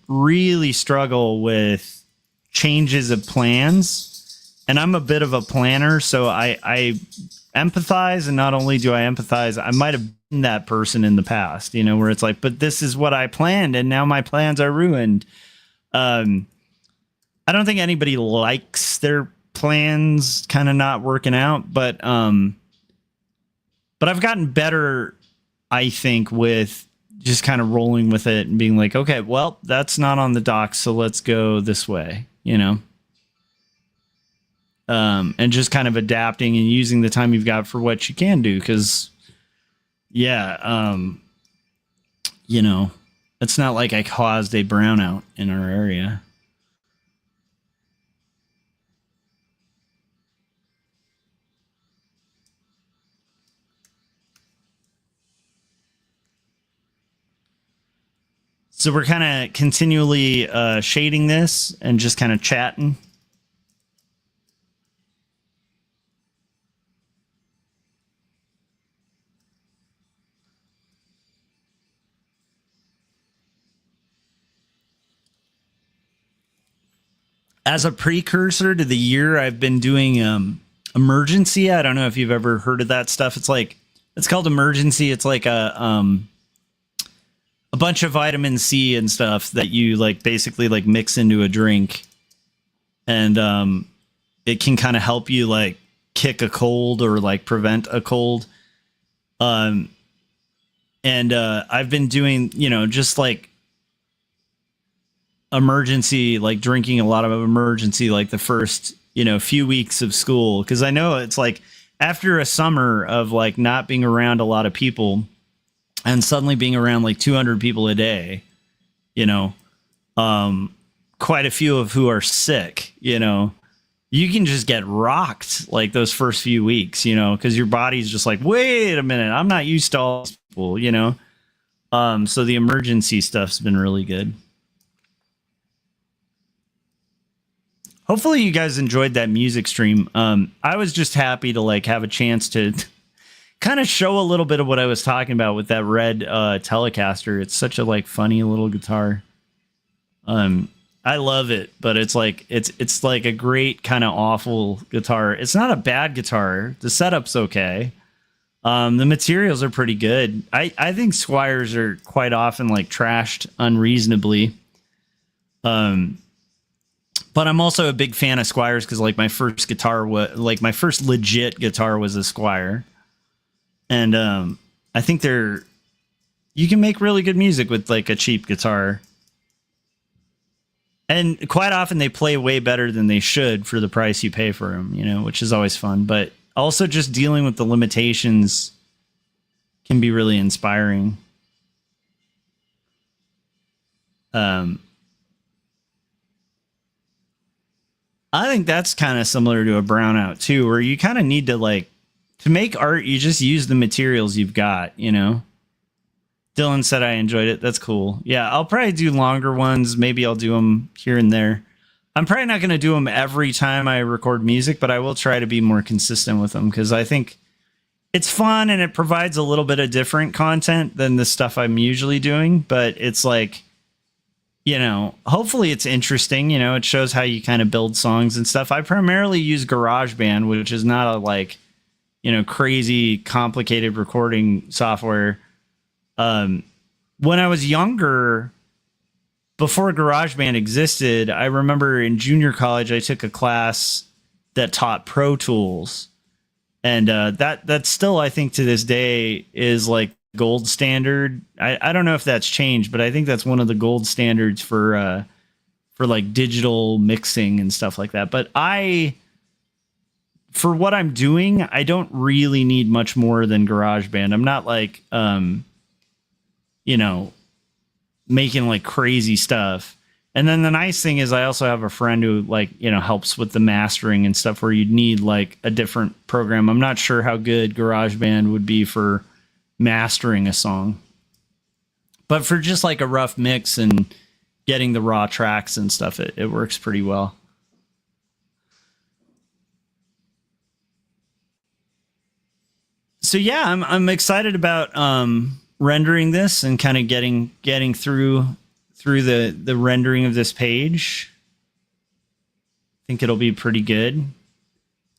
really struggle with changes of plans. And I'm a bit of a planner, so I empathize. And not only do I empathize, I might have been that person in the past, you know, where it's like, but this is what I planned and now my plans are ruined. I don't think anybody likes their plans kind of not working out, but I've gotten better, I think, with just kind of rolling with it and being like, okay, well, that's not on the docs, so let's go this way, you know? And just kind of adapting and using the time you've got for what you can do. Because, yeah, you know, it's not like I caused a brownout in our area. So we're kind of continually shading this and just kind of chatting. As a precursor to the year, I've been doing Emergency. I don't know if you've ever heard of that stuff. It's called Emergency. It's like a bunch of vitamin C and stuff that you like basically like mix into a drink, and it can kind of help you like kick a cold or like prevent a cold. And I've been doing, you know, just like Emergency, like drinking a lot of Emergency like the first, you know, few weeks of school, because I know it's like after a summer of like not being around a lot of people and suddenly being around like 200 people a day, you know, quite a few of who are sick, you know, you can just get rocked like those first few weeks, you know, because your body's just like, wait a minute, I'm not used to all these people, you know. So the Emergency stuff's been really good. Hopefully you guys enjoyed that music stream. I was just happy to like have a chance to kind of show a little bit of what I was talking about with that red Telecaster. It's such a like funny little guitar. I love it, but it's like it's like a great kind of awful guitar. It's not a bad guitar. The setup's okay. The materials are pretty good. I think Squires are quite often like trashed unreasonably. But But I'm also a big fan of Squiers because like my first guitar was like my first legit guitar was a Squier, and I think you can make really good music with like a cheap guitar, and quite often they play way better than they should for the price you pay for them, you know, which is always fun. But also just dealing with the limitations can be really inspiring. I think that's kind of similar to a brownout too, where you kind of need to like, to make art, you just use the materials you've got, you know? Dylan said I enjoyed it. That's cool. Yeah, I'll probably do longer ones. Maybe I'll do them here and there. I'm probably not going to do them every time I record music, but I will try to be more consistent with them because I think it's fun and it provides a little bit of different content than the stuff I'm usually doing. But it's like, you know, hopefully it's interesting. You know, it shows how you kind of build songs and stuff. I primarily use GarageBand, which is not a like, you know, crazy complicated recording software. When I was younger, before GarageBand existed, I remember in junior college, I took a class that taught Pro Tools. And that still, I think to this day is like gold standard. I don't know if that's changed, but I think that's one of the gold standards for like digital mixing and stuff like that. But for what I'm doing, I don't really need much more than GarageBand. I'm not like, you know, making like crazy stuff. And then the nice thing is I also have a friend who like, you know, helps with the mastering and stuff where you'd need like a different program. I'm not sure how good GarageBand would be for mastering a song, but for just like a rough mix and getting the raw tracks and stuff, it works pretty well. So yeah, I'm excited about rendering this and kind of getting through the rendering of this page. I think it'll be pretty good.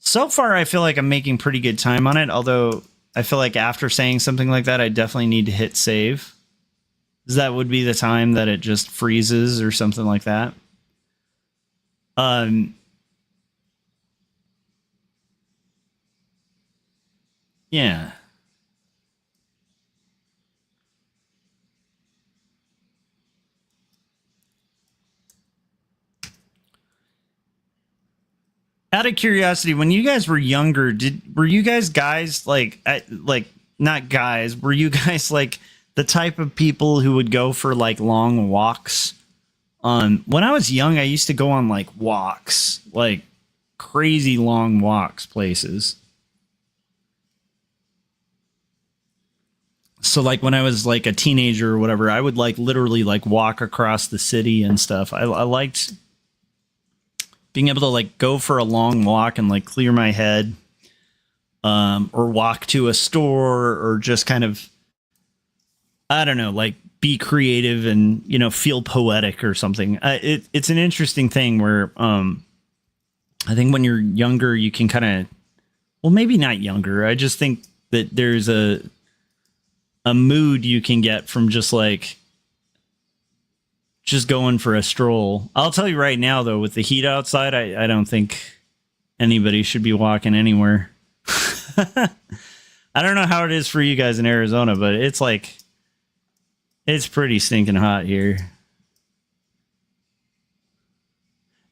So far, I feel like I'm making pretty good time on it, although I feel like after saying something like that, I definitely need to hit save. Because that would be the time that it just freezes or something like that. Yeah. Out of curiosity, when you guys were younger, were you guys like not guys, were you guys like the type of people who would go for like long walks? When I was young, I used to go on like walks, like crazy long walks places. So like when I was like a teenager or whatever, I would like literally like walk across the city and stuff. I liked being able to like go for a long walk and like clear my head, or walk to a store, or just kind of, I don't know, like be creative and, you know, feel poetic or something. It's an interesting thing where I think when you're younger, you can kind of, well, maybe not younger. I just think that there's a mood you can get from just going for a stroll. I'll tell you right now, though, with the heat outside, I don't think anybody should be walking anywhere. I don't know how it is for you guys in Arizona, but it's pretty stinking hot here.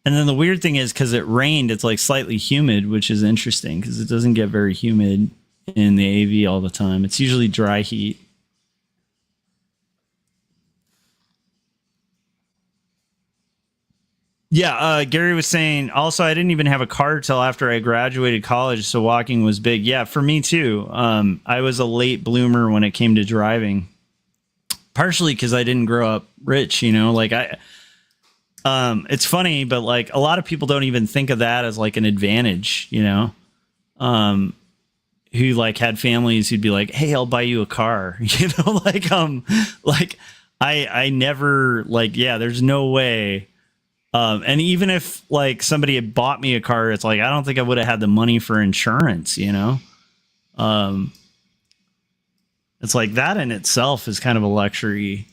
And then the weird thing is, because it rained, it's like slightly humid, which is interesting because it doesn't get very humid in the AV all the time. It's usually dry heat. Yeah, Gary was saying, also, I didn't even have a car till after I graduated college, so walking was big. Yeah, for me too. I was a late bloomer when it came to driving, partially because I didn't grow up rich, you know, like it's funny, but like a lot of people don't even think of that as like an advantage, you know, who like had families who'd be like, hey, I'll buy you a car, you know, like I never like, yeah, there's no way. And even if like somebody had bought me a car, it's like, I don't think I would have had the money for insurance, you know? It's like that in itself is kind of a luxury.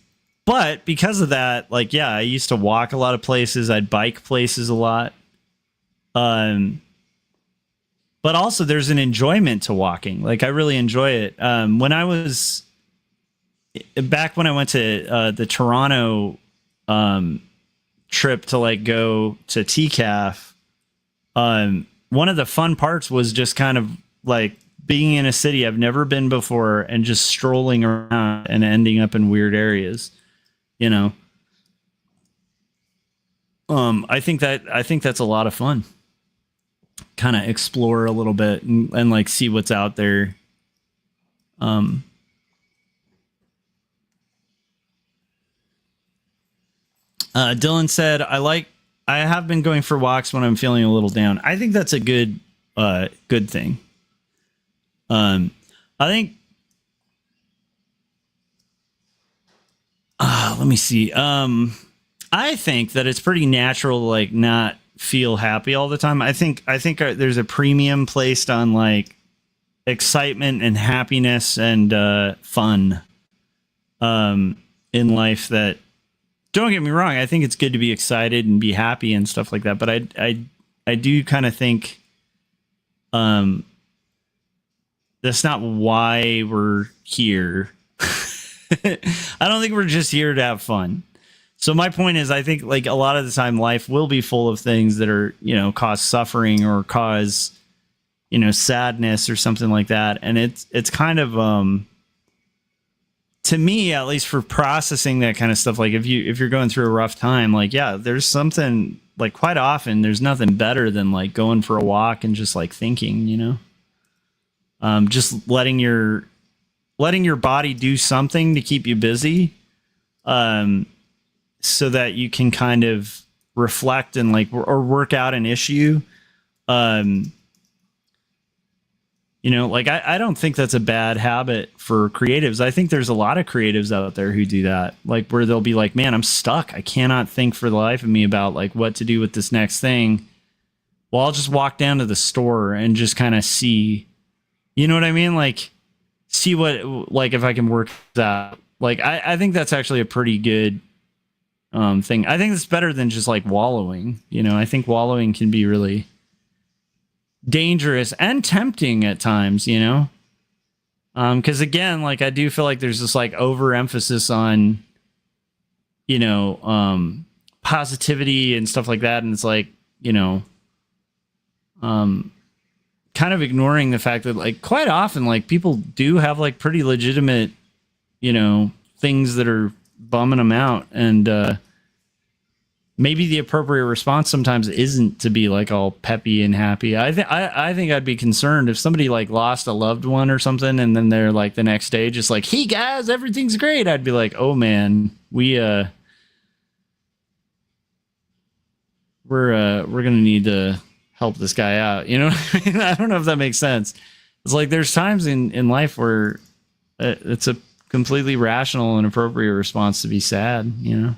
But because of that, like, yeah, I used to walk a lot of places. I'd bike places a lot. But also there's an enjoyment to walking. Like, I really enjoy it. When I was back when I went to the Toronto trip to like go to TCAF, one of the fun parts was just kind of like being in a city I've never been before and just strolling around and ending up in weird areas, you know. I think that's a lot of fun. Kind of explore a little bit and like see what's out there. Dylan said, I have been going for walks when I'm feeling a little down. I think that's a good thing. I think, let me see. I think that it's pretty natural to like not feel happy all the time. I think there's a premium placed on like excitement and happiness and fun in life. That, don't get me wrong, I think it's good to be excited and be happy and stuff like that, but I do kind of think that's not why we're here. I don't think we're just here to have fun. So my point is, I think like a lot of the time life will be full of things that are, you know, cause suffering or cause, you know, sadness or something like that. And it's kind of, to me, at least for processing that kind of stuff, like if you're going through a rough time, like, yeah, there's something like quite often there's nothing better than like going for a walk and just like thinking, you know, just letting your body do something to keep you busy. So that you can kind of reflect and like, or work out an issue. You know, like I don't think that's a bad habit for creatives. I think there's a lot of creatives out there who do that, like where they'll be like, man, I'm stuck. I cannot think for the life of me about like what to do with this next thing. Well, I'll just walk down to the store and just kind of see, you know what I mean? Like see what, like if I can work that. Like, I think that's actually a pretty good thing. I think it's better than just like wallowing. You know, I think wallowing can be really dangerous and tempting at times, you know? Because again, like I do feel like there's this like overemphasis on, you know, positivity and stuff like that. And it's like, you know, kind of ignoring the fact that like quite often, like people do have like pretty legitimate, you know, things that are bumming them out. And maybe the appropriate response sometimes isn't to be like all peppy and happy. I think I'd be concerned if somebody like lost a loved one or something, and then they're like the next day just like, hey guys, everything's great. I'd be like, oh man, we're gonna need to help this guy out. You know what I mean? I don't know if that makes sense. It's like there's times in life where it's a completely rational and appropriate response to be sad, you know?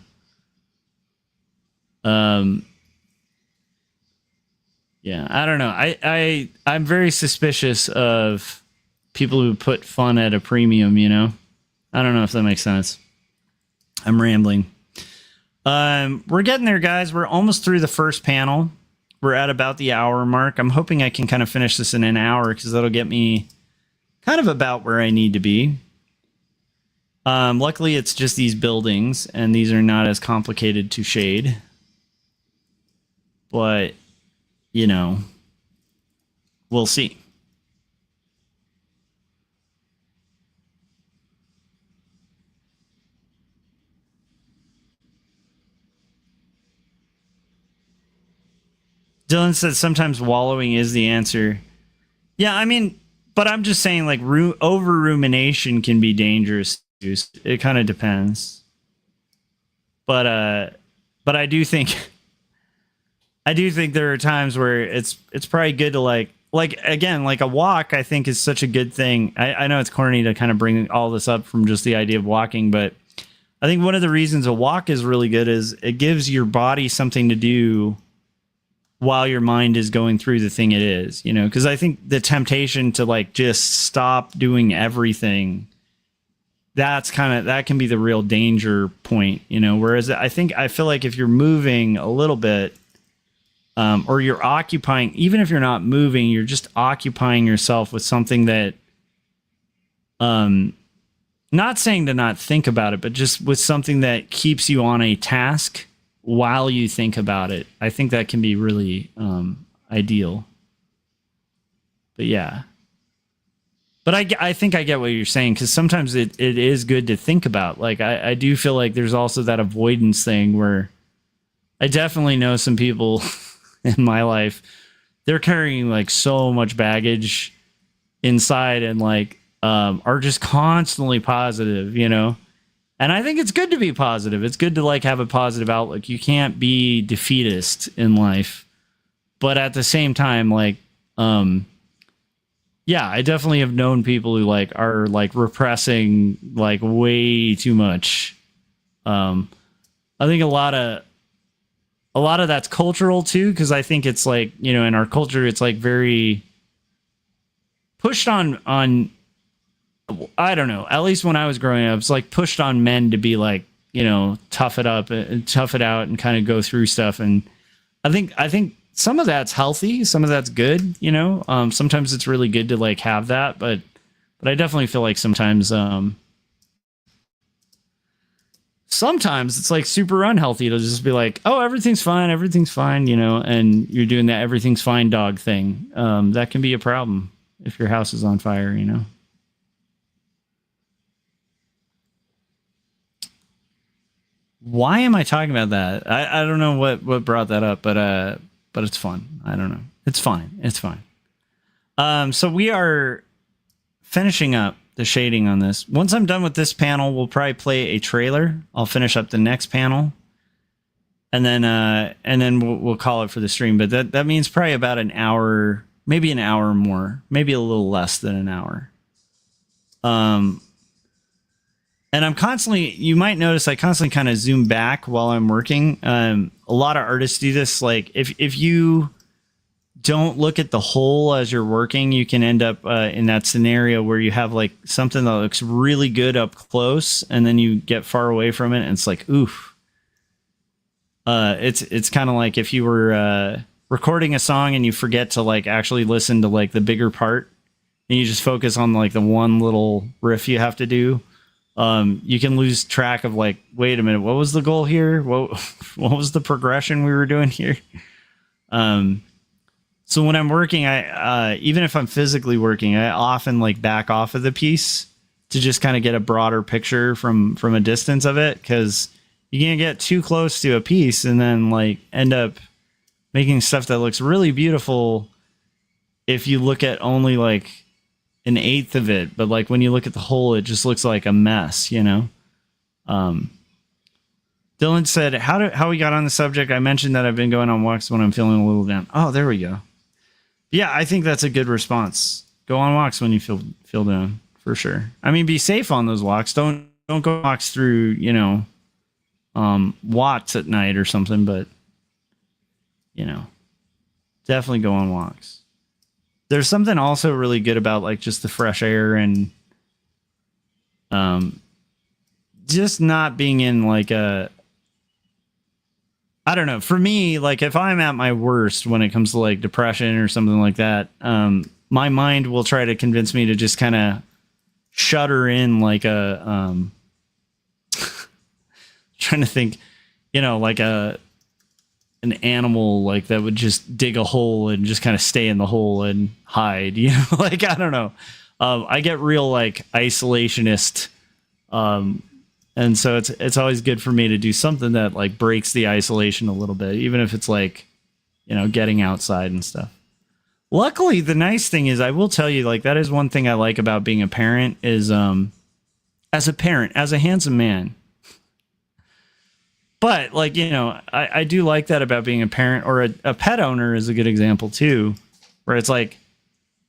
Yeah, I don't know. I'm very suspicious of people who put fun at a premium, you know? I don't know if that makes sense. I'm rambling. We're getting there, guys. We're almost through the first panel. We're at about the hour mark. I'm hoping I can kind of finish this in an hour because that'll get me kind of about where I need to be. Luckily, it's just these buildings, and these are not as complicated to shade. But, you know, we'll see. Dylan says sometimes wallowing is the answer. Yeah, I mean, but I'm just saying like over rumination can be dangerous. It kind of depends. But I do think there are times where it's probably good to like again, like a walk, I think is such a good thing. I know it's corny to kind of bring all this up from just the idea of walking, but I think one of the reasons a walk is really good is it gives your body something to do while your mind is going through the thing it is, you know, because I think the temptation to like just stop doing everything that can be the real danger point, you know. Whereas I feel like if you're moving a little bit, or you're occupying, even if you're not moving, you're just occupying yourself with something that, not saying to not think about it, but just with something that keeps you on a task while you think about it. I think that can be really ideal. But yeah. But I think I get what you're saying, because sometimes it is good to think about. Like, I do feel like there's also that avoidance thing where I definitely know some people in my life, they're carrying like so much baggage inside and like are just constantly positive, you know? And I think it's good to be positive. It's good to like have a positive outlook. You can't be defeatist in life. But at the same time, like, yeah, I definitely have known people who like are like repressing like way too much. I think a lot of that's cultural too, because I think it's like, you know, in our culture, it's like very pushed on. I don't know. At least when I was growing up, it's like pushed on men to be like, you know, tough it up and tough it out and kind of go through stuff. And I think some of that's healthy, some of that's good, you know. Sometimes it's really good to like have that, but I definitely feel like sometimes it's like super unhealthy to just be like, oh, everything's fine, you know, and you're doing that everything's fine dog thing. That can be a problem if your house is on fire, you know. Why am I talking about that? I don't know what brought that up, but it's fun. I don't know. It's fine. So we are finishing up the shading on this. Once I'm done with this panel, we'll probably play a trailer. I'll finish up the next panel, and then we'll call it for the stream. But that means probably about an hour, maybe an hour more, maybe a little less than an hour. And I'm constantly, you might notice I constantly kind of zoom back while I'm working. A lot of artists do this. Like if you don't look at the whole as you're working, you can end up in that scenario where you have like something that looks really good up close, and then you get far away from it, and it's like, oof. It's kind of like if you were recording a song and you forget to like actually listen to like the bigger part, and you just focus on like the one little riff you have to do. You can lose track of like, wait a minute, what was the goal here? What was the progression we were doing here? So when I'm working, I even if I'm physically working, I often like back off of the piece to just kind of get a broader picture from a distance of it, because you can't get too close to a piece and then like end up making stuff that looks really beautiful if you look at only like an eighth of it, but like when you look at the whole, it just looks like a mess, you know. Dylan said, how we got on the subject. I mentioned that I've been going on walks when I'm feeling a little down. Oh, there we go. Yeah, I think that's a good response. Go on walks when you feel down, for sure. I mean, be safe on those walks. Don't go walks through, you know, Watts at night or something, but you know, definitely go on walks. There's something also really good about like just the fresh air and just not being in like a, I don't know. For me, like if I'm at my worst when it comes to like depression or something like that, my mind will try to convince me to just kind of shudder in like a, trying to think, you know, like an animal like that would just dig a hole and just kind of stay in the hole and hide, you know, like, I don't know. I get real like isolationist. And so it's always good for me to do something that like breaks the isolation a little bit, even if it's like, you know, getting outside and stuff. Luckily, the nice thing is, I will tell you, like, that is one thing I like about being a parent is, as a parent, as a handsome man. But like, you know, I do like that about being a parent, or a pet owner is a good example too, where it's like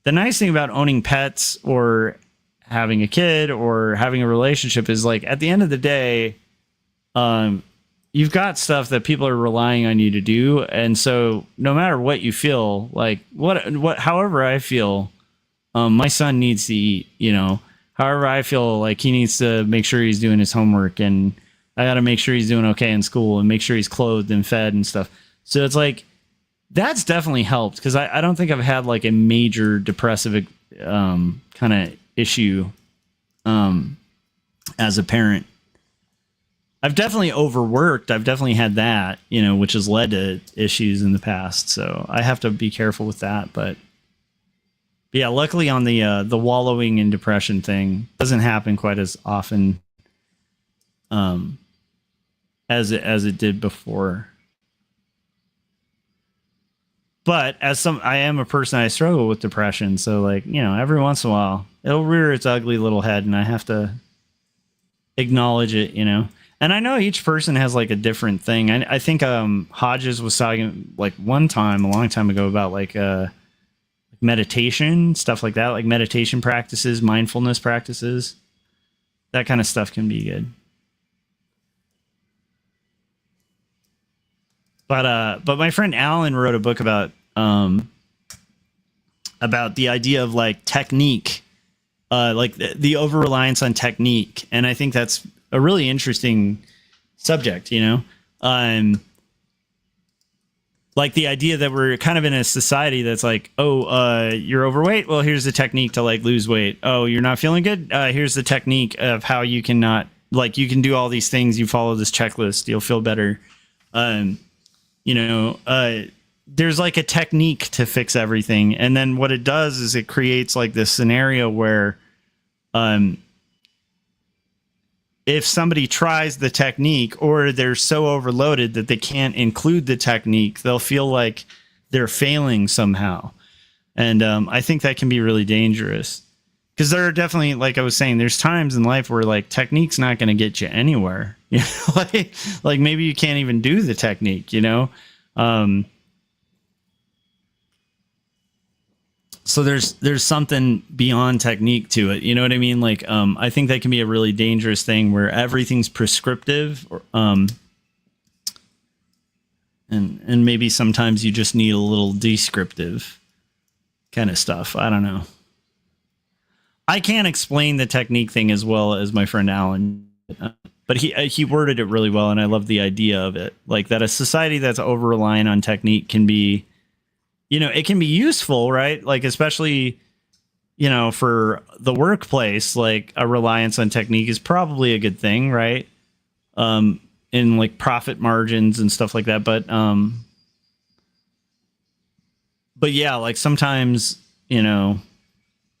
the nice thing about owning pets or having a kid or having a relationship is like at the end of the day, you've got stuff that people are relying on you to do. And so no matter what you feel, like however I feel, my son needs to eat, you know, However, I feel like he needs to make sure he's doing his homework, and I got to make sure he's doing okay in school and make sure he's clothed and fed and stuff. So it's like, that's definitely helped, because I don't think I've had like a major depressive kind of issue as a parent. I've definitely overworked. I've definitely had that, which has led to issues in the past. So I have to be careful with that. But yeah, luckily on the wallowing in depression thing doesn't happen quite as often as it did before. But I am a person, I struggle with depression. So like, every once in a while it'll rear its ugly little head, and I have to acknowledge it, And I know each person has like a different thing. I think Hodges was talking like one time, a long time ago, about like meditation, stuff like that, like meditation practices, mindfulness practices. That kind of stuff can be good. But my friend Alan wrote a book about the idea of like technique, like the over reliance on technique, and I think that's a really interesting subject, like the idea that we're kind of in a society that's like, you're overweight. Well, here's the technique to like lose weight. Oh, you're not feeling good. Here's the technique of how you can not, like, you can do all these things. You follow this checklist, you'll feel better. There's like a technique to fix everything. And then what it does is it creates like this scenario where, if somebody tries the technique, or they're so overloaded that they can't include the technique, they'll feel like they're failing somehow. And I think that can be really dangerous, because there are definitely, like I was saying, there's times in life where like technique's not going to get you anywhere. Like maybe you can't even do the technique, So there's something beyond technique to it. You know what I mean? Like, I think that can be a really dangerous thing where everything's prescriptive, and maybe sometimes you just need a little descriptive kind of stuff. I don't know. I can't explain the technique thing as well as my friend Alan, but he worded it really well, and I love the idea of it. Like that a society that's over reliant on technique can be, it can be useful, right? Like, especially, for the workplace, like a reliance on technique is probably a good thing, right? In like profit margins and stuff like that. But yeah, like sometimes,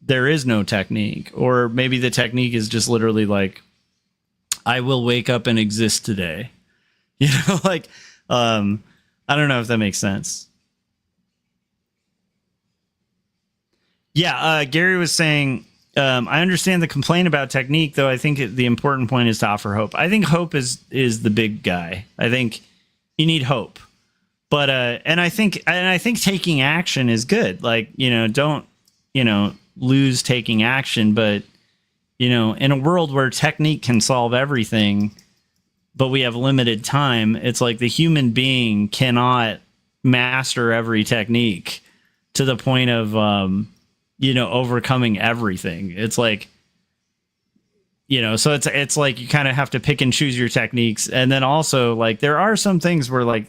there is no technique, or maybe the technique is just literally like, I will wake up and exist today. Like, I don't know if that makes sense. Yeah, Gary was saying, I understand the complaint about technique, though I think the important point is to offer hope. I think hope is the big guy. I think you need hope. But and I think taking action is good. Like, don't, lose taking action, but in a world where technique can solve everything, but we have limited time, it's like the human being cannot master every technique to the point of overcoming everything. It's like, so it's like you kind of have to pick and choose your techniques. And then also, like, there are some things where, like,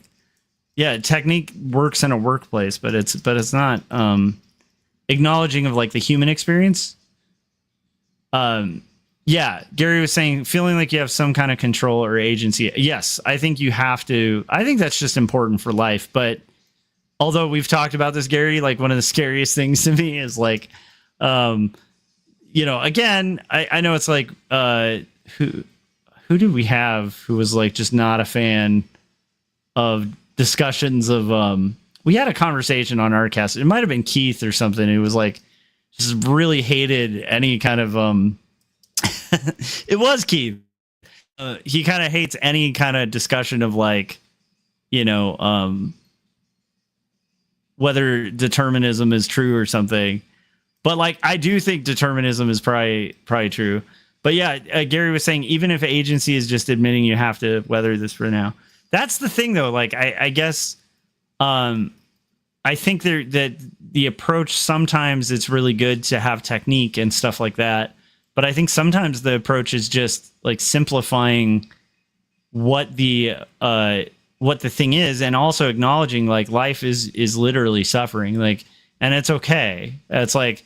yeah, technique works in a workplace, but it's not acknowledging of like the human experience. Yeah, Gary was saying feeling like you have some kind of control or agency. Yes, I think you have to. I think that's just important for life. But although we've talked about this, Gary, like one of the scariest things to me is like, again, I know it's like, who did we have who was like just not a fan of discussions of, we had a conversation on our cast. It might've been Keith or something. It was like, just really hated any kind of, it was Keith. He kind of hates any kind of discussion of like, whether determinism is true or something. But like, I do think determinism is probably true. But yeah, Gary was saying, even if agency is just admitting you have to weather this for now. That's the thing though. Like, I guess, I think that the approach, sometimes it's really good to have technique and stuff like that. But I think sometimes the approach is just like simplifying what the thing is, and also acknowledging like life is literally suffering, like, and it's okay. It's like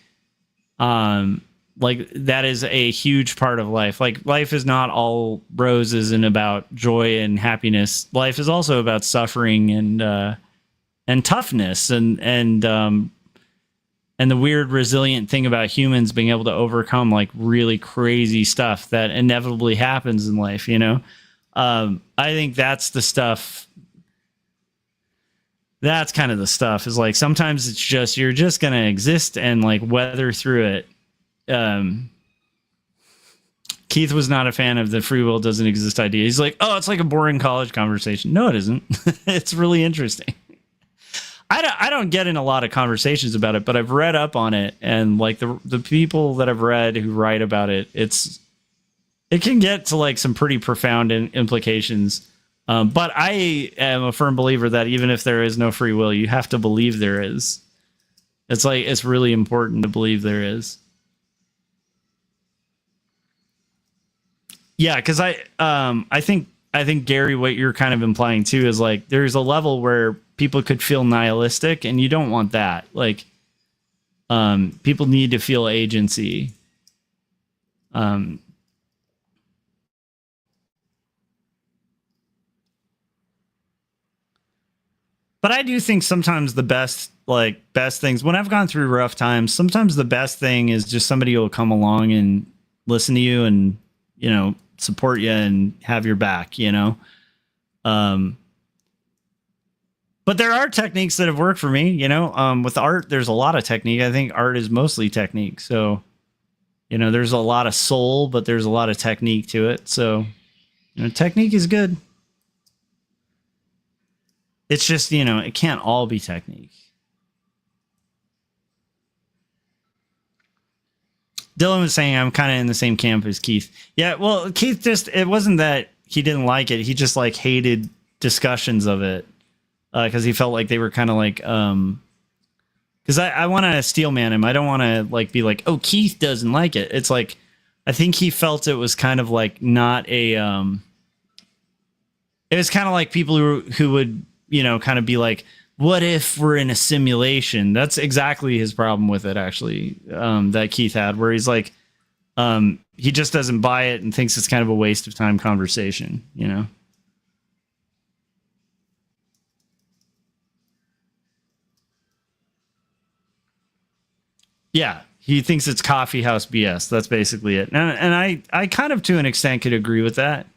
that is a huge part of life. Like, life is not all roses and about joy and happiness. Life is also about suffering and toughness and the weird resilient thing about humans being able to overcome like really crazy stuff that inevitably happens in life, you know? I think that's the stuff. That's kind of the stuff, is like, sometimes it's just, you're just going to exist and like weather through it. Keith was not a fan of the free will doesn't exist idea. He's like, oh, it's like a boring college conversation. No, it isn't. It's really interesting. I don't get in a lot of conversations about it, but I've read up on it, and like the people that I've read who write about it, it can get to like some pretty profound implications. But I am a firm believer that even if there is no free will, you have to believe there is. It's like, it's really important to believe there is. Yeah, because I think Gary, what you're kind of implying too is like, there's a level where people could feel nihilistic, and you don't want that. Like, people need to feel agency. But I do think sometimes the best things, when I've gone through rough times, sometimes the best thing is just somebody who will come along and listen to you and, you know, support you and have your back, you know? But there are techniques that have worked for me, you know. With art, there's a lot of technique. I think art is mostly technique. So, you know, there's a lot of soul, but there's a lot of technique to it. So, you know, technique is good. It's just, you know, it can't all be technique. Dylan was saying I'm kind of in the same camp as Keith. Yeah, well, Keith just, it wasn't that he didn't like it. He just like hated discussions of it. Because he felt like they were kind of like, because I want to steel man him. I don't want to like be like, oh, Keith doesn't like it. It's like, I think he felt it was kind of like not a, it was kind of like people who would, you know, kind of be like, what if we're in a simulation? That's exactly his problem with it, actually, that Keith had, where he's like, he just doesn't buy it and thinks it's kind of a waste of time conversation, you know? Yeah, he thinks it's coffee house BS. That's basically it. And I kind of, to an extent, could agree with that.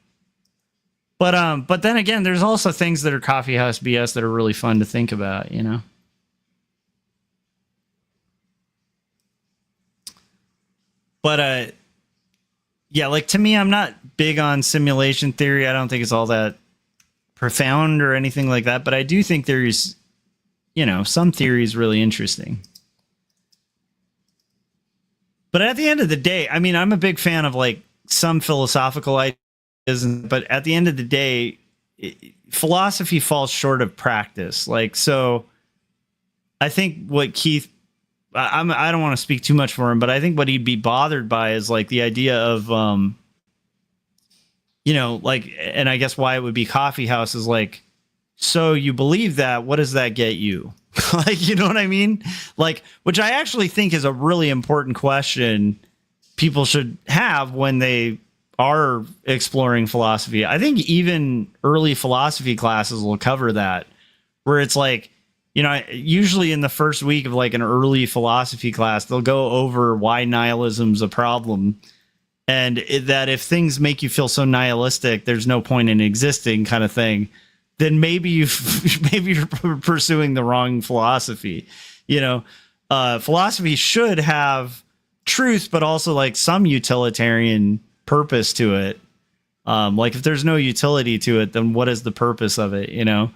But then again, there's also things that are coffee house BS that are really fun to think about, you know? But yeah, like, to me, I'm not big on simulation theory. I don't think it's all that profound or anything like that. But I do think there's, you know, some theories really interesting. But at the end of the day, I mean, I'm a big fan of like some philosophical ideas, but at the end of the day, philosophy falls short of practice. Like, so I think what Keith, I don't want to speak too much for him, but I think what he'd be bothered by is like the idea of, you know, like, and I guess why it would be coffee house is like, so you believe that, what does that get you? Like, you know what I mean? Like, which I actually think is a really important question people should have when they are exploring philosophy. I think even early philosophy classes will cover that, where it's like, you know, usually in the first week of like an early philosophy class, they'll go over why nihilism's a problem. And that if things make you feel so nihilistic, there's no point in existing, kind of thing. Then maybe you're pursuing the wrong philosophy. You know, philosophy should have truth, but also like some utilitarian purpose to it. Like, if there's no utility to it, then what is the purpose of it? You know,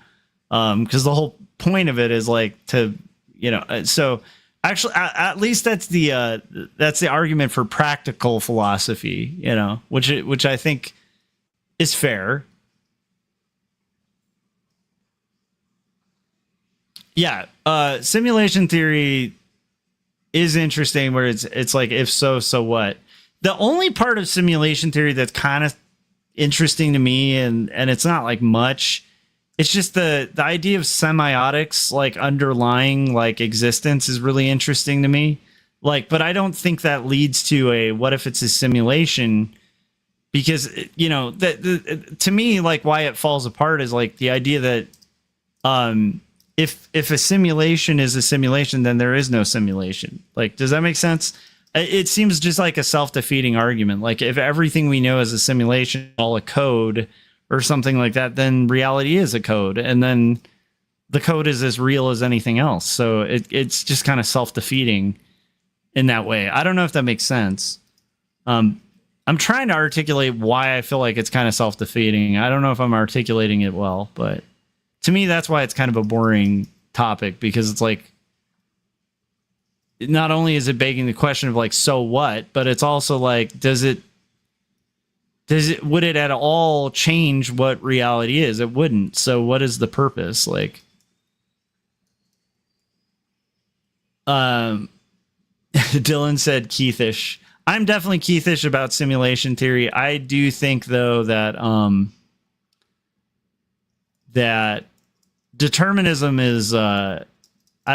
because the whole point of it is like to, you know. So actually, at least that's the argument for practical philosophy. You know, which I think is fair. Yeah, simulation theory is interesting, where it's like, if so, so what? The only part of simulation theory that's kind of interesting to me, and it's not like much, it's just the idea of semiotics, like underlying like existence, is really interesting to me. Like, but I don't think that leads to a what if it's a simulation, because to me, like, why it falls apart is like the idea that if a simulation is a simulation, then there is no simulation. Like, does that make sense? It seems just like a self-defeating argument. Like, if everything we know is a simulation, all a code or something like that, then reality is a code, and then the code is as real as anything else. So it's just kind of self-defeating in that way. I don't know if that makes sense. I'm trying to articulate why I feel like it's kind of self-defeating. I don't know if I'm articulating it well, but to me, that's why it's kind of a boring topic, because it's like, not only is it begging the question of like, so what, but it's also like, would it at all change what reality is? It wouldn't. So what is the purpose? Like, Dylan said Keithish. I'm definitely Keithish about simulation theory. I do think, though, that that determinism is I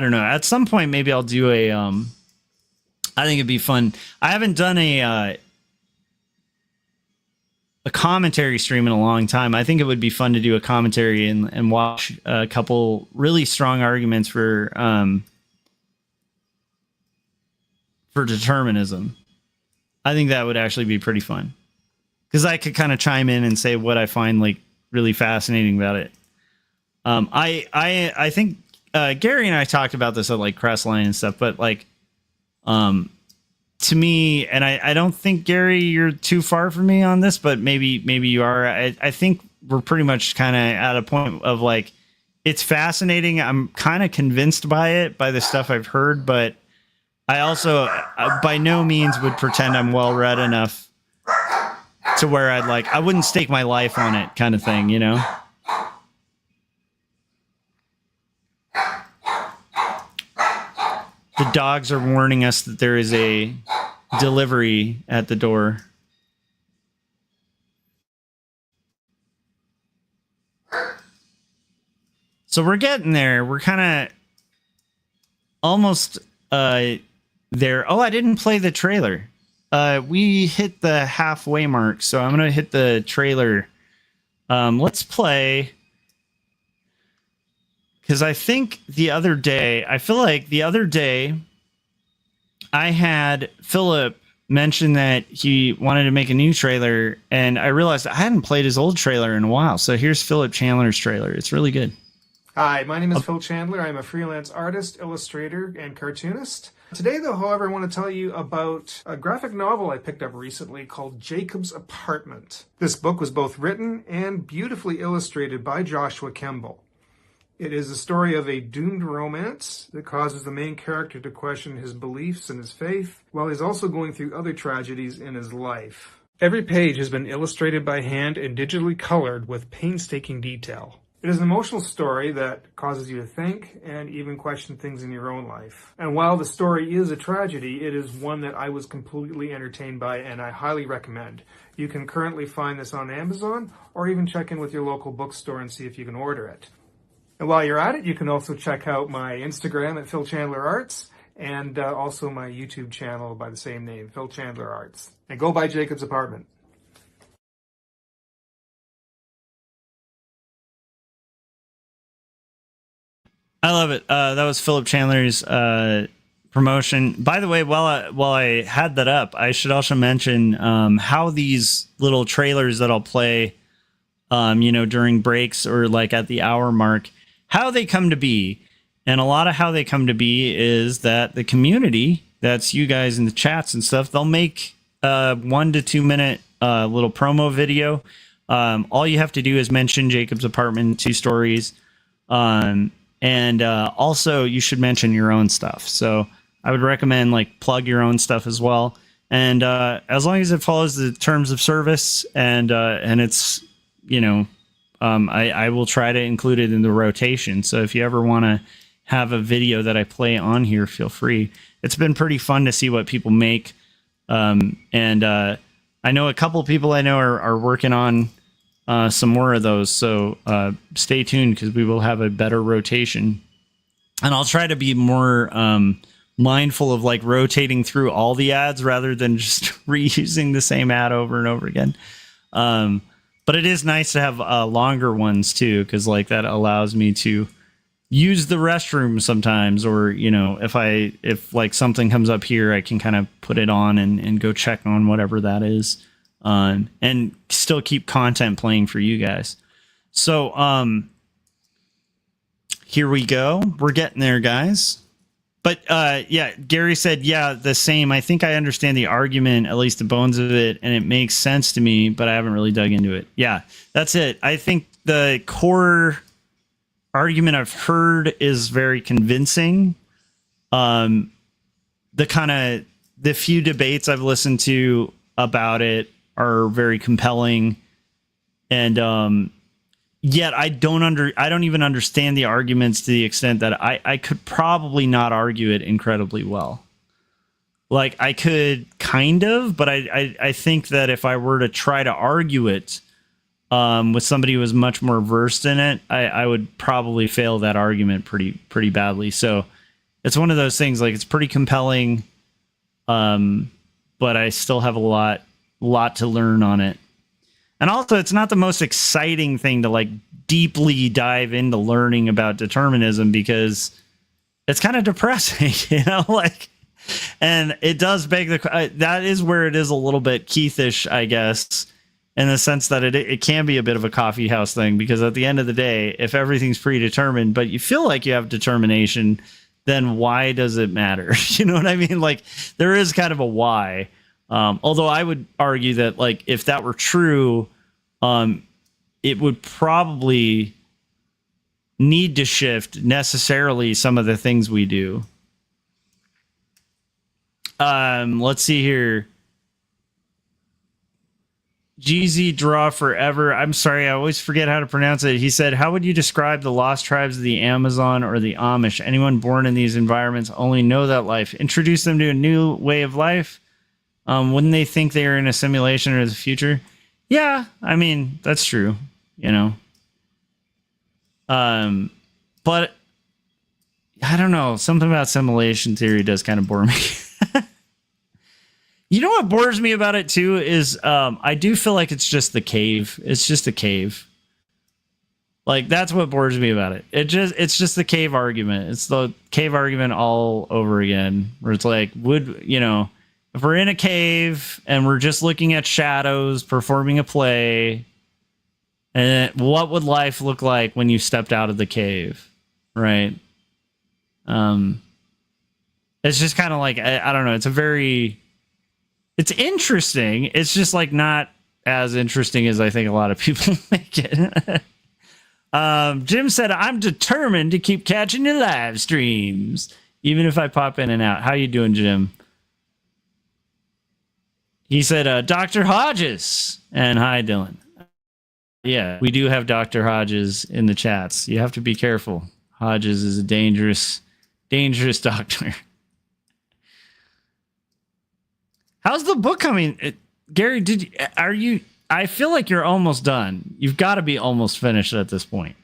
don't know. At some point, maybe I'll do a I think it'd be fun. I haven't done a commentary stream in a long time. I think it would be fun to do a commentary and watch a couple really strong arguments for determinism. I think that would actually be pretty fun, because I could kind of chime in and say what I find like really fascinating about it. I think Gary and I talked about this at like Crestline and stuff, but like to me, and I don't think, Gary, you're too far from me on this, but maybe you are. I think we're pretty much kind of at a point of like, it's fascinating. I'm kind of convinced by it, by the stuff I've heard, but I also by no means would pretend I'm well read enough to where I wouldn't stake my life on it, kind of thing, you know? The dogs are warning us that there is a delivery at the door. So we're getting there. We're kind of almost there. Oh, I didn't play the trailer. We hit the halfway mark, so I'm going to hit the trailer. Let's play. Because I think I feel like the other day, I had Philip mention that he wanted to make a new trailer, and I realized I hadn't played his old trailer in a while. So here's Philip Chandler's trailer. It's really good. Hi, my name is Phil Chandler. I'm a freelance artist, illustrator, and cartoonist. Today, though, however, I want to tell you about a graphic novel I picked up recently called Jacob's Apartment. This book was both written and beautifully illustrated by Joshua Kemble. It is the story of a doomed romance that causes the main character to question his beliefs and his faith, while he's also going through other tragedies in his life. Every page has been illustrated by hand and digitally colored with painstaking detail. It is an emotional story that causes you to think and even question things in your own life. And while the story is a tragedy, it is one that I was completely entertained by, and I highly recommend. You can currently find this on Amazon, or even check in with your local bookstore and see if you can order it. And while you're at it, you can also check out my Instagram at Phil Chandler Arts, and also my YouTube channel by the same name, Phil Chandler Arts. And go buy Jacob's Apartment. I love it. That was Philip Chandler's promotion. By the way, while I had that up, I should also mention how these little trailers that I'll play, during breaks or like at the hour mark, how they come to be. And a lot of how they come to be is that the community, that's you guys in the chats and stuff, they'll make a 1 to 2 minute little promo video. All you have to do is mention Jacob's Apartment, 2 stories. And also you should mention your own stuff. So I would recommend like plug your own stuff as well. And as long as it follows the terms of service and it's, I will try to include it in the rotation. So if you ever want to have a video that I play on here, feel free. It's been pretty fun to see what people make. And I know a couple people I know are working on some more of those. So stay tuned because we will have a better rotation. And I'll try to be more mindful of like rotating through all the ads rather than just reusing the same ad over and over again. But it is nice to have longer ones too, because like that allows me to use the restroom sometimes, or you know, if like something comes up here, I can kind of put it on and go check on whatever that is, and still keep content playing for you guys. So here we go. We're getting there, guys. But yeah, Gary said, yeah, the same. I think I understand the argument, at least the bones of it, and it makes sense to me, but I haven't really dug into it. Yeah, that's it. I think the core argument I've heard is very convincing. The few debates I've listened to about it are very compelling, and yet I don't even understand the arguments to the extent that I could probably not argue it incredibly well. Like I could kind of, but I think that if I were to try to argue it with somebody who was much more versed in it, I would probably fail that argument pretty badly. So it's one of those things, like it's pretty compelling, but I still have a lot to learn on it. And also, it's not the most exciting thing to like deeply dive into learning about determinism, because it's kind of depressing, you know, like, and it does beg that is where it is a little bit Keithish, I guess, in the sense that it can be a bit of a coffee house thing, because at the end of the day, if everything's predetermined, but you feel like you have determination, then why does it matter? You know what I mean? Like there is kind of a why. Although I would argue that like if that were true, it would probably need to shift necessarily some of the things we do. Let's see here. GZ Draw Forever. I'm sorry, I always forget how to pronounce it. He said, how would you describe the lost tribes of the Amazon or the Amish? Anyone born in these environments only know that life. Introduce them to a new way of life. Wouldn't they think they are in a simulation or the future? Yeah, I mean, that's true, you know. But I don't know. Something about simulation theory does kind of bore me. You know what bores me about it too is I do feel like it's just the cave. It's just a cave. Like that's what bores me about it. It's just the cave argument. It's the cave argument all over again, where it's like, if we're in a cave and we're just looking at shadows performing a play, and what would life look like when you stepped out of the cave, right? It's just kind of like, I don't know. It's interesting. It's just like not as interesting as I think a lot of people make it. Jim said, I'm determined to keep catching the live streams, even if I pop in and out. How you doing, Jim? He said, Dr. Hodges. And hi, Dylan. Yeah, we do have Dr. Hodges in the chats. You have to be careful. Hodges is a dangerous doctor. How's the book coming? Gary, I feel like you're almost done. You've got to be almost finished at this point.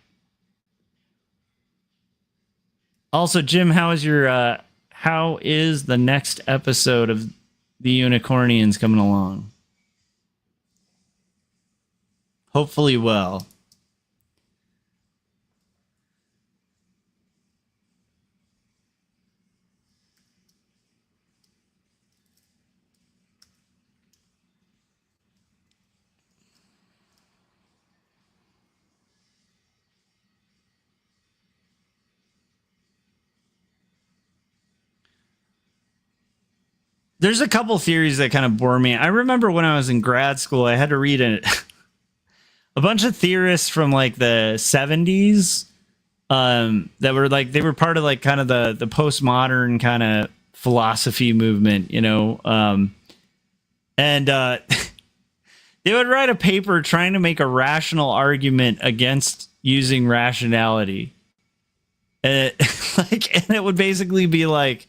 Also, Jim, how is the next episode of the Unicornians coming along? Hopefully well. There's a couple theories that kind of bore me. I remember when I was in grad school, I had to read a bunch of theorists from like the 70s that were like, they were part of like kind of the postmodern kind of philosophy movement, you know. And they would write a paper trying to make a rational argument against using rationality. And it would basically be like,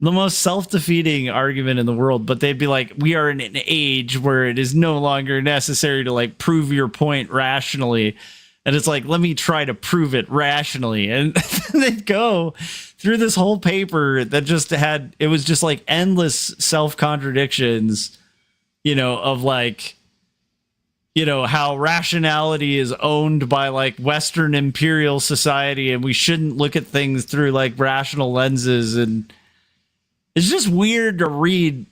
the most self-defeating argument in the world, but they'd be like, we are in an age where it is no longer necessary to like prove your point rationally. And it's like, let me try to prove it rationally. And they'd go through this whole paper that just had, it was just like endless self-contradictions, you know, of like, you know, how rationality is owned by like Western imperial society and we shouldn't look at things through like rational lenses. And it's just weird to read.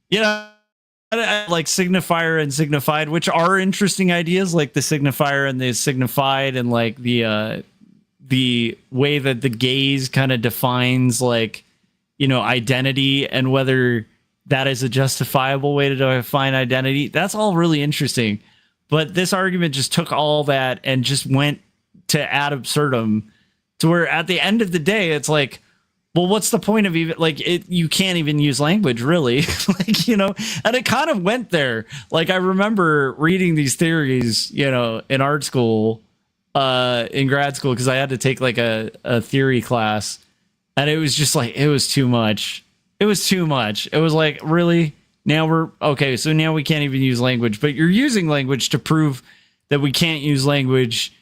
You know, like signifier and signified, which are interesting ideas, like the signifier and the signified, and like the way that the gaze kind of defines like, you know, identity and whether that is a justifiable way to define identity. That's all really interesting. But this argument just took all that and just went to ad absurdum to where at the end of the day, it's like, well, what's the point of even like it? You can't even use language, really. Like, you know, and it kind of went there. Like, I remember reading these theories, you know, in art school, in grad school, because I had to take like a theory class, and it was just like, it was too much. It was too much. It was like, really? Now we're okay. So now we can't even use language, but you're using language to prove that we can't use language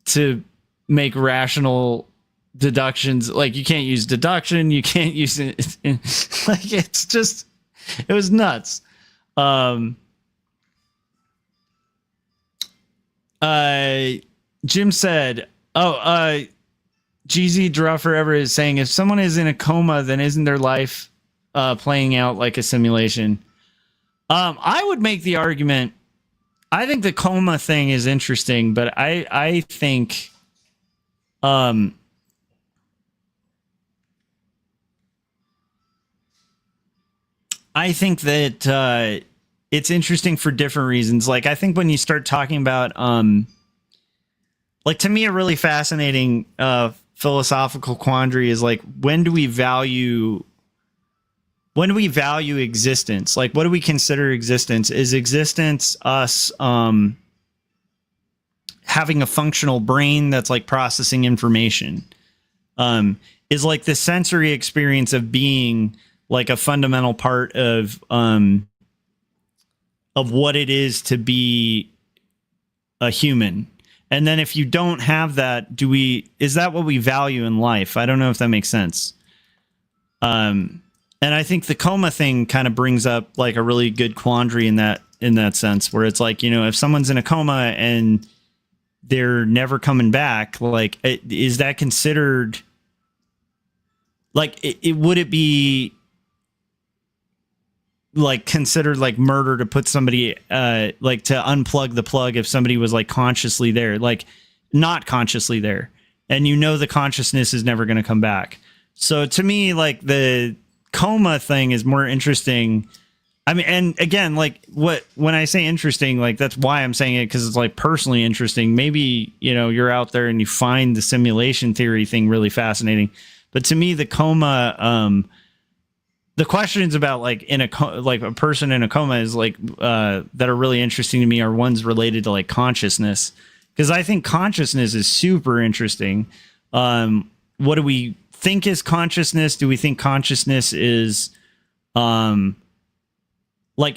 to make rational deductions. Like, you can't use deduction, you can't use it. Like, it's just, it was nuts. Jim said, GZ Draw Forever is saying, if someone is in a coma, then isn't their life playing out like a simulation? I would make the argument, I think the coma thing is interesting, but I think I think that it's interesting for different reasons. Like, I think when you start talking about, like, to me, a really fascinating philosophical quandary is like, when do we value existence? Like, what do we consider existence? Is existence us having a functional brain that's like processing information? Is like the sensory experience of being like a fundamental part of what it is to be a human? And then if you don't have that, is that what we value in life? I don't know if that makes sense. And I think the coma thing kind of brings up like a really good quandary in that sense, where it's like, you know, if someone's in a coma and they're never coming back, like, is that considered like, would it be like considered like murder to put somebody like to unplug the plug if somebody was like consciously there, like not consciously there, and you know the consciousness is never going to come back? So to me, like, the coma thing is more interesting. I mean, and again, like, when I say interesting, like, that's why I'm saying it, because it's like personally interesting. Maybe, you know, you're out there and you find the simulation theory thing really fascinating, but to me, the coma, the questions about like like a person in a coma is like that are really interesting to me are ones related to like consciousness, because I think consciousness is super interesting. What do we think is consciousness? Do we think consciousness is like,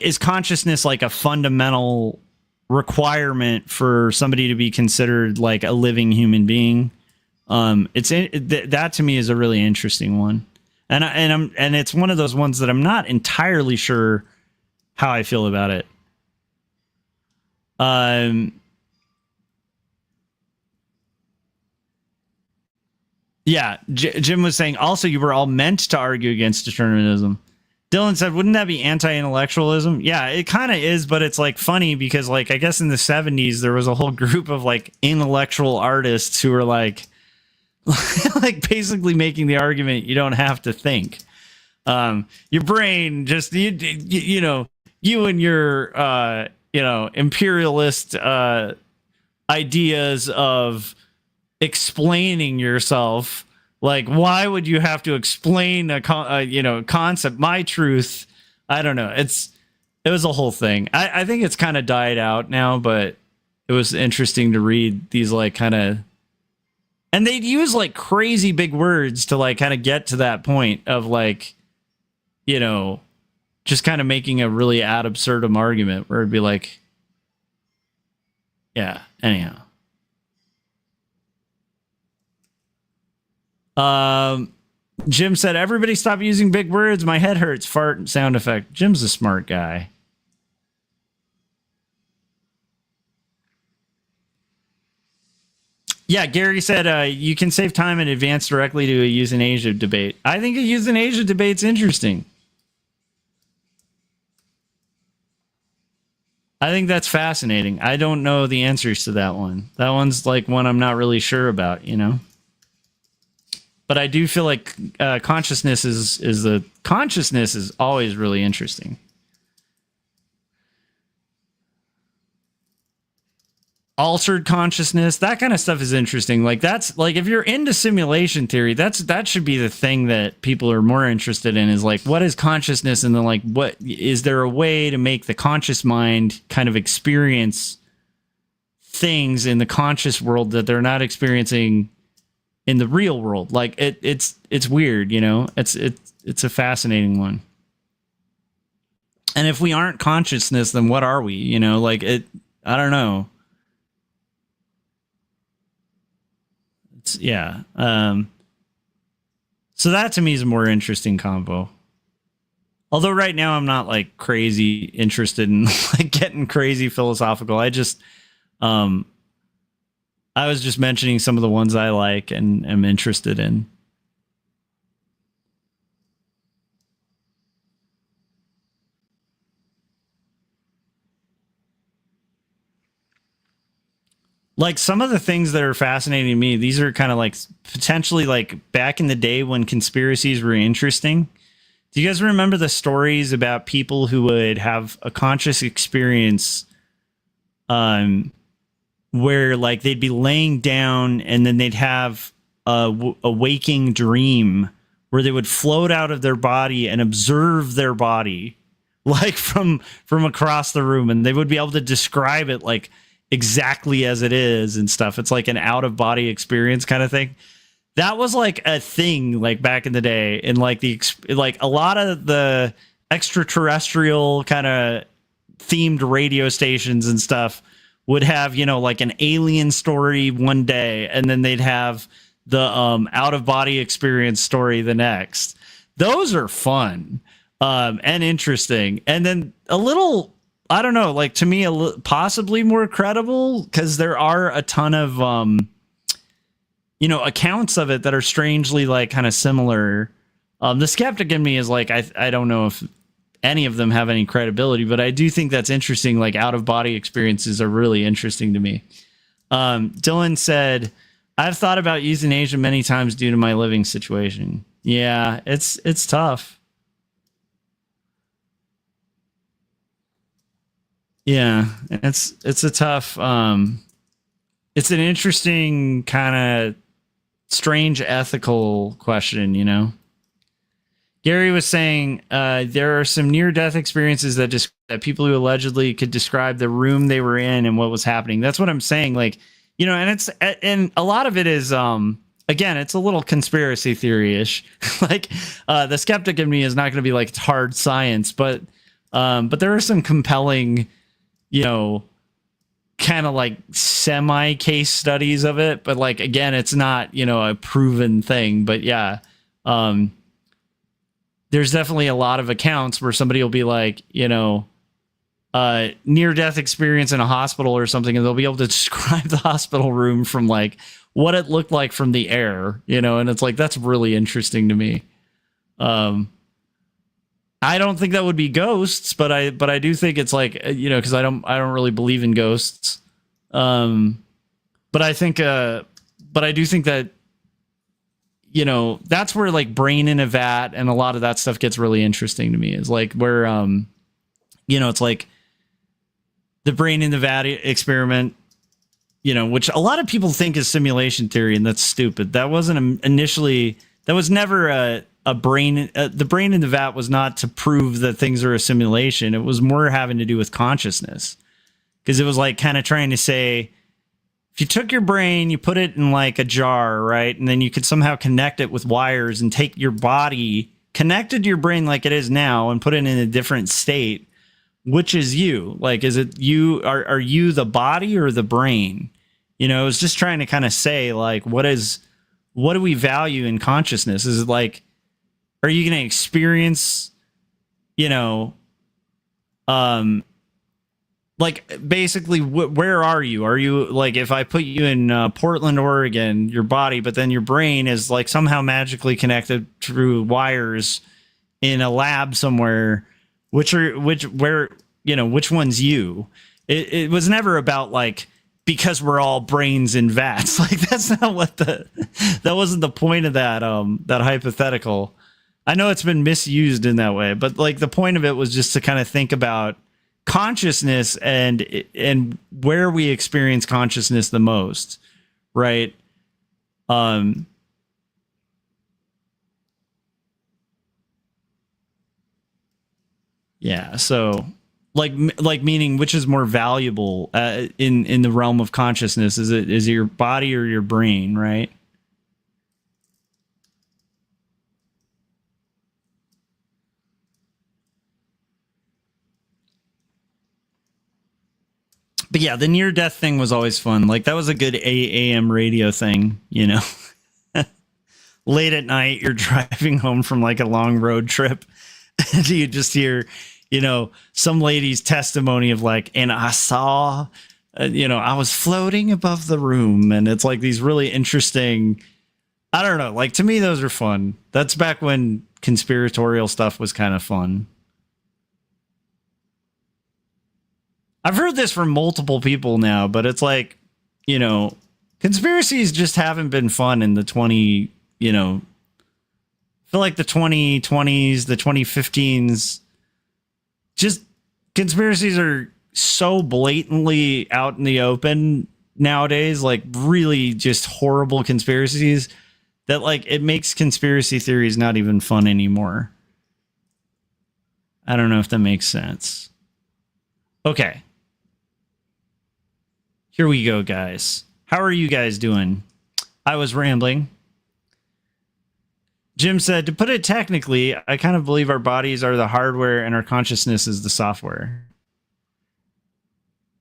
is consciousness like a fundamental requirement for somebody to be considered like a living human being? That to me is a really interesting one. And it's one of those ones that I'm not entirely sure how I feel about it. Yeah, Jim was saying also you were all meant to argue against determinism. Dylan said, wouldn't that be anti-intellectualism? Yeah, it kind of is, but it's like funny because like, I guess in the 70s there was a whole group of like intellectual artists who were like like basically making the argument you don't have to think. Your brain just you know, you and your you know, imperialist ideas of explaining yourself. Like, why would you have to explain a you know, concept? My truth, I don't know. It was a whole thing. I think it's kind of died out now, but it was interesting to read these like kind of And they'd use like crazy big words to like kind of get to that point of like, you know, just kind of making a really ad absurdum argument where it'd be like, yeah, anyhow. Jim said, everybody stop using big words. My head hurts. Fart sound effect. Jim's a smart guy. Yeah, Gary said you can save time and advance directly to a euthanasia debate. I think a euthanasia debate's interesting. I think that's fascinating. I don't know the answers to that one. That one's like one I'm not really sure about, you know? But I do feel like consciousness is always really interesting. Altered consciousness, that kind of stuff is interesting. Like that's like if you're into simulation theory, that should be the thing that people are more interested in, is like what is consciousness, and then like what is there a way to make the conscious mind kind of experience things in the conscious world that they're not experiencing in the real world. Like it's weird, you know. It's a fascinating one. And if we aren't consciousness, then what are we? You know, like I don't know. Yeah. So that to me is a more interesting combo. Although right now I'm not like crazy interested in like getting crazy philosophical. I just I was just mentioning some of the ones I like and am interested in. Like some of the things that are fascinating to me, these are kind of like potentially like back in the day when conspiracies were interesting. Do you guys remember the stories about people who would have a conscious experience where like they'd be laying down and then they'd have a waking dream where they would float out of their body and observe their body like from across the room, and they would be able to describe it like exactly as it is and stuff. It's like an out of body experience kind of thing. That was like a thing like back in the day, and like like a lot of the extraterrestrial kind of themed radio stations and stuff would have, you know, like an alien story one day, and then they'd have the out of body experience story the next. Those are fun and interesting, and then a little, I don't know, like to me, possibly more credible, because there are a ton of, you know, accounts of it that are strangely like kind of similar. The skeptic in me is like, I don't know if any of them have any credibility, but I do think that's interesting. Like out of body experiences are really interesting to me. Dylan said, I've thought about euthanasia many times due to my living situation. Yeah, it's tough. Yeah, it's a tough, it's an interesting kind of strange ethical question, you know? Gary was saying there are some near-death experiences that people who allegedly could describe the room they were in and what was happening. That's what I'm saying. Like, you know, and a lot of it is, again, it's a little conspiracy theory-ish. Like the skeptic in me is not going to be like it's hard science, but there are some compelling, you know, kind of like semi case studies of it, but like, again, it's not, you know, a proven thing, but yeah. There's definitely a lot of accounts where somebody will be like, you know, near death experience in a hospital or something, and they'll be able to describe the hospital room from like what it looked like from the air, you know, and it's like, that's really interesting to me. I don't think that would be ghosts, but I do think it's like, you know, because I don't really believe in ghosts. But I think but I do think that, you know, that's where like brain in a vat and a lot of that stuff gets really interesting to me, is like where you know, it's like the brain in the vat experiment, you know, which a lot of people think is simulation theory, and that's stupid. That wasn't initially, that was never a brain, the brain in the vat was not to prove that things are a simulation. It was more having to do with consciousness, because it was like kind of trying to say if you took your brain, you put it in like a jar, right? And then you could somehow connect it with wires and take your body connected to your brain like it is now and put it in a different state. Which is you? Like, is it you? Are you the body or the brain? You know, I was just trying to kind of say, like, what do we value in consciousness? Is it like, are you going to experience, you know, like basically where are you? Are you like, if I put you in Portland, Oregon, your body, but then your brain is like somehow magically connected through wires in a lab somewhere, which one's you? It was never about like, because we're all brains in vats. Like, that's not what that wasn't the point of that hypothetical. I know it's been misused in that way, but like the point of it was just to kind of think about consciousness and where we experience consciousness the most, right? Yeah, so like meaning which is more valuable in the realm of consciousness? Is it your body or your brain, right? But yeah, the near death thing was always fun. Like that was a good AM radio thing, you know. Late at night, you're driving home from like a long road trip, and you just hear, you know, some lady's testimony of like, and I saw, I was floating above the room, and it's like these really interesting. I don't know. Like to me, those are fun. That's back when conspiratorial stuff was kind of fun. I've heard this from multiple people now, but it's like, you know, conspiracies just haven't been fun in the I feel like the 2020s, the 2015s, just conspiracies are so blatantly out in the open nowadays, like really just horrible conspiracies that like it makes conspiracy theories not even fun anymore. I don't know if that makes sense. Okay. Here we go, guys. How are you guys doing? I was rambling. Jim said, to put it technically, I kind of believe our bodies are the hardware and our consciousness is the software.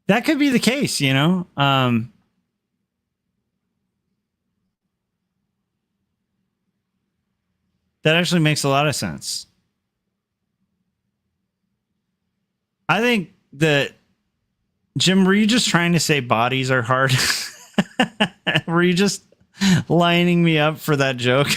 That could be the case, you know? That actually makes a lot of sense. I think that, Jim, were you just trying to say bodies are hard? Were you just lining me up for that joke?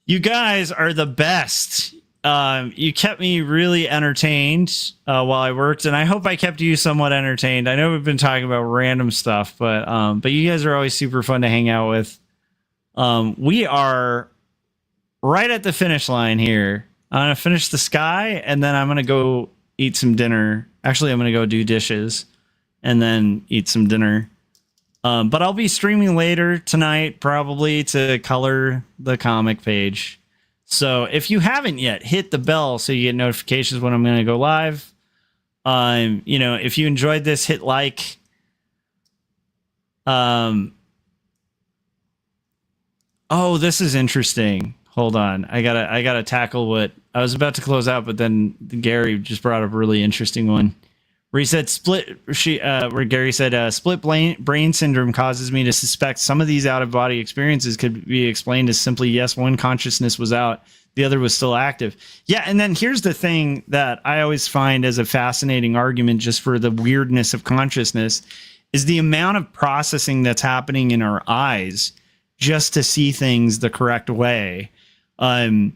You guys are the best. You kept me really entertained while I worked, and I hope I kept you somewhat entertained. I know we've been talking about random stuff, but you guys are always super fun to hang out with. We are right at the finish line here. I'm going to finish the sky, and then I'm going to go eat some dinner. Actually, I'm going to go do dishes and then eat some dinner. But I'll be streaming later tonight, probably to color the comic page. So if you haven't yet, hit the bell so you get notifications when I'm going to go live. If you enjoyed this, hit like. Oh, this is interesting. Hold on. I gotta tackle what I was about to close out, but then Gary just brought up a really interesting one. Where he said where Gary said split brain syndrome causes me to suspect some of these out-of-body experiences could be explained as simply, yes, one consciousness was out, the other was still active. Yeah, and then here's the thing that I always find as a fascinating argument just for the weirdness of consciousness is the amount of processing that's happening in our eyes just to see things the correct way. And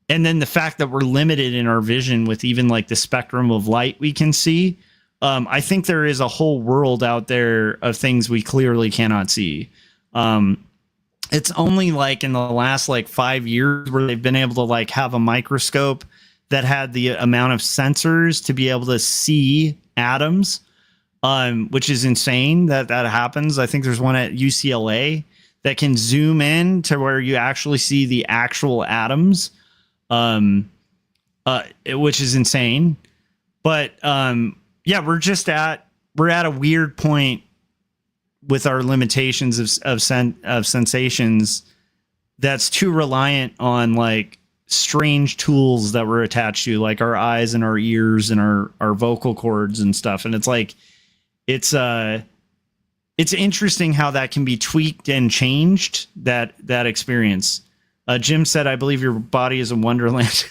then the fact that we're limited in our vision with even like the spectrum of light we can see. I think there is a whole world out there of things we clearly cannot see. It's only like in the last like 5 years where they've been able to like have a microscope that had the amount of sensors to be able to see atoms, which is insane that happens. I think there's one at UCLA that can zoom in to where you actually see the actual atoms, which is insane. But yeah, we're at a weird point with our limitations of sensations that's too reliant on like strange tools that we're attached to, like our eyes and our ears and our vocal cords and stuff. And it's like it's interesting how that can be tweaked and changed, that experience. Jim said, I believe your body is a wonderland.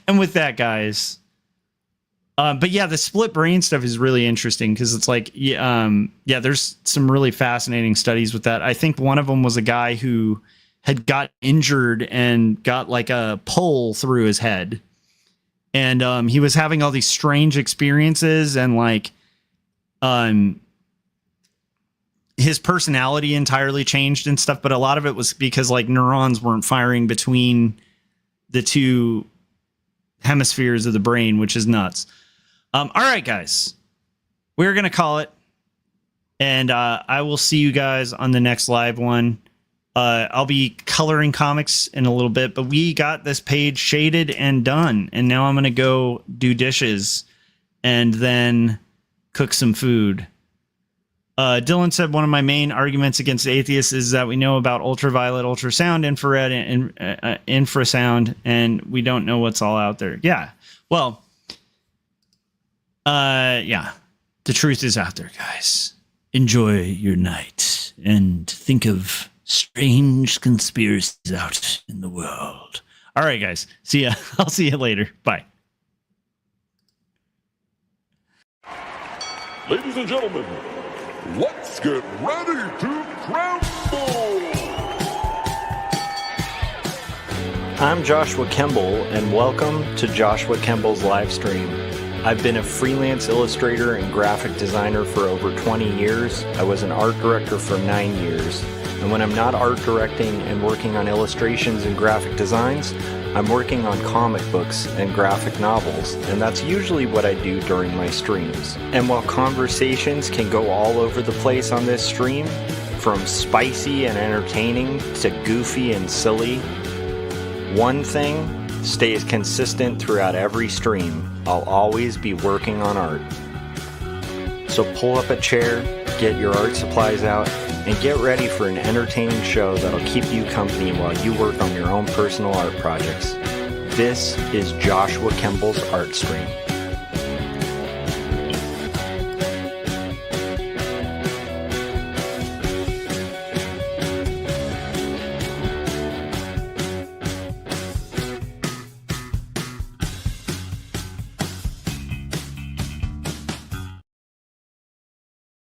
And with that, guys, but yeah, the split brain stuff is really interesting because it's like, yeah, there's some really fascinating studies with that. I think one of them was a guy who had got injured and got like a pole through his head. And he was having all these strange experiences, and like his personality entirely changed and stuff. But a lot of it was because like neurons weren't firing between the two hemispheres of the brain, which is nuts. All right, guys, we're going to call it. And I will see you guys on the next live one. I'll be coloring comics in a little bit, but we got this page shaded and done. And now I'm going to go do dishes and then cook some food. Dylan said one of my main arguments against atheists is that we know about ultraviolet, ultrasound, infrared, and infrasound, and we don't know what's all out there. Yeah. Well, yeah, the truth is out there, guys. Enjoy your night and think of strange conspiracies out in the world. All right, guys. See ya. I'll see you later. Bye. Ladies and gentlemen, let's get ready to crumble! I'm Joshua Kemble, and welcome to Joshua Kemble's live stream. I've been a freelance illustrator and graphic designer for over 20 years. I was an art director for 9 years. And when I'm not art directing and working on illustrations and graphic designs, I'm working on comic books and graphic novels, and that's usually what I do during my streams. And while conversations can go all over the place on this stream, from spicy and entertaining to goofy and silly, one thing stays consistent throughout every stream. I'll always be working on art. So pull up a chair, get your art supplies out, and get ready for an entertaining show that'll keep you company while you work on your own personal art projects. This is Joshua Kemble's Art Stream.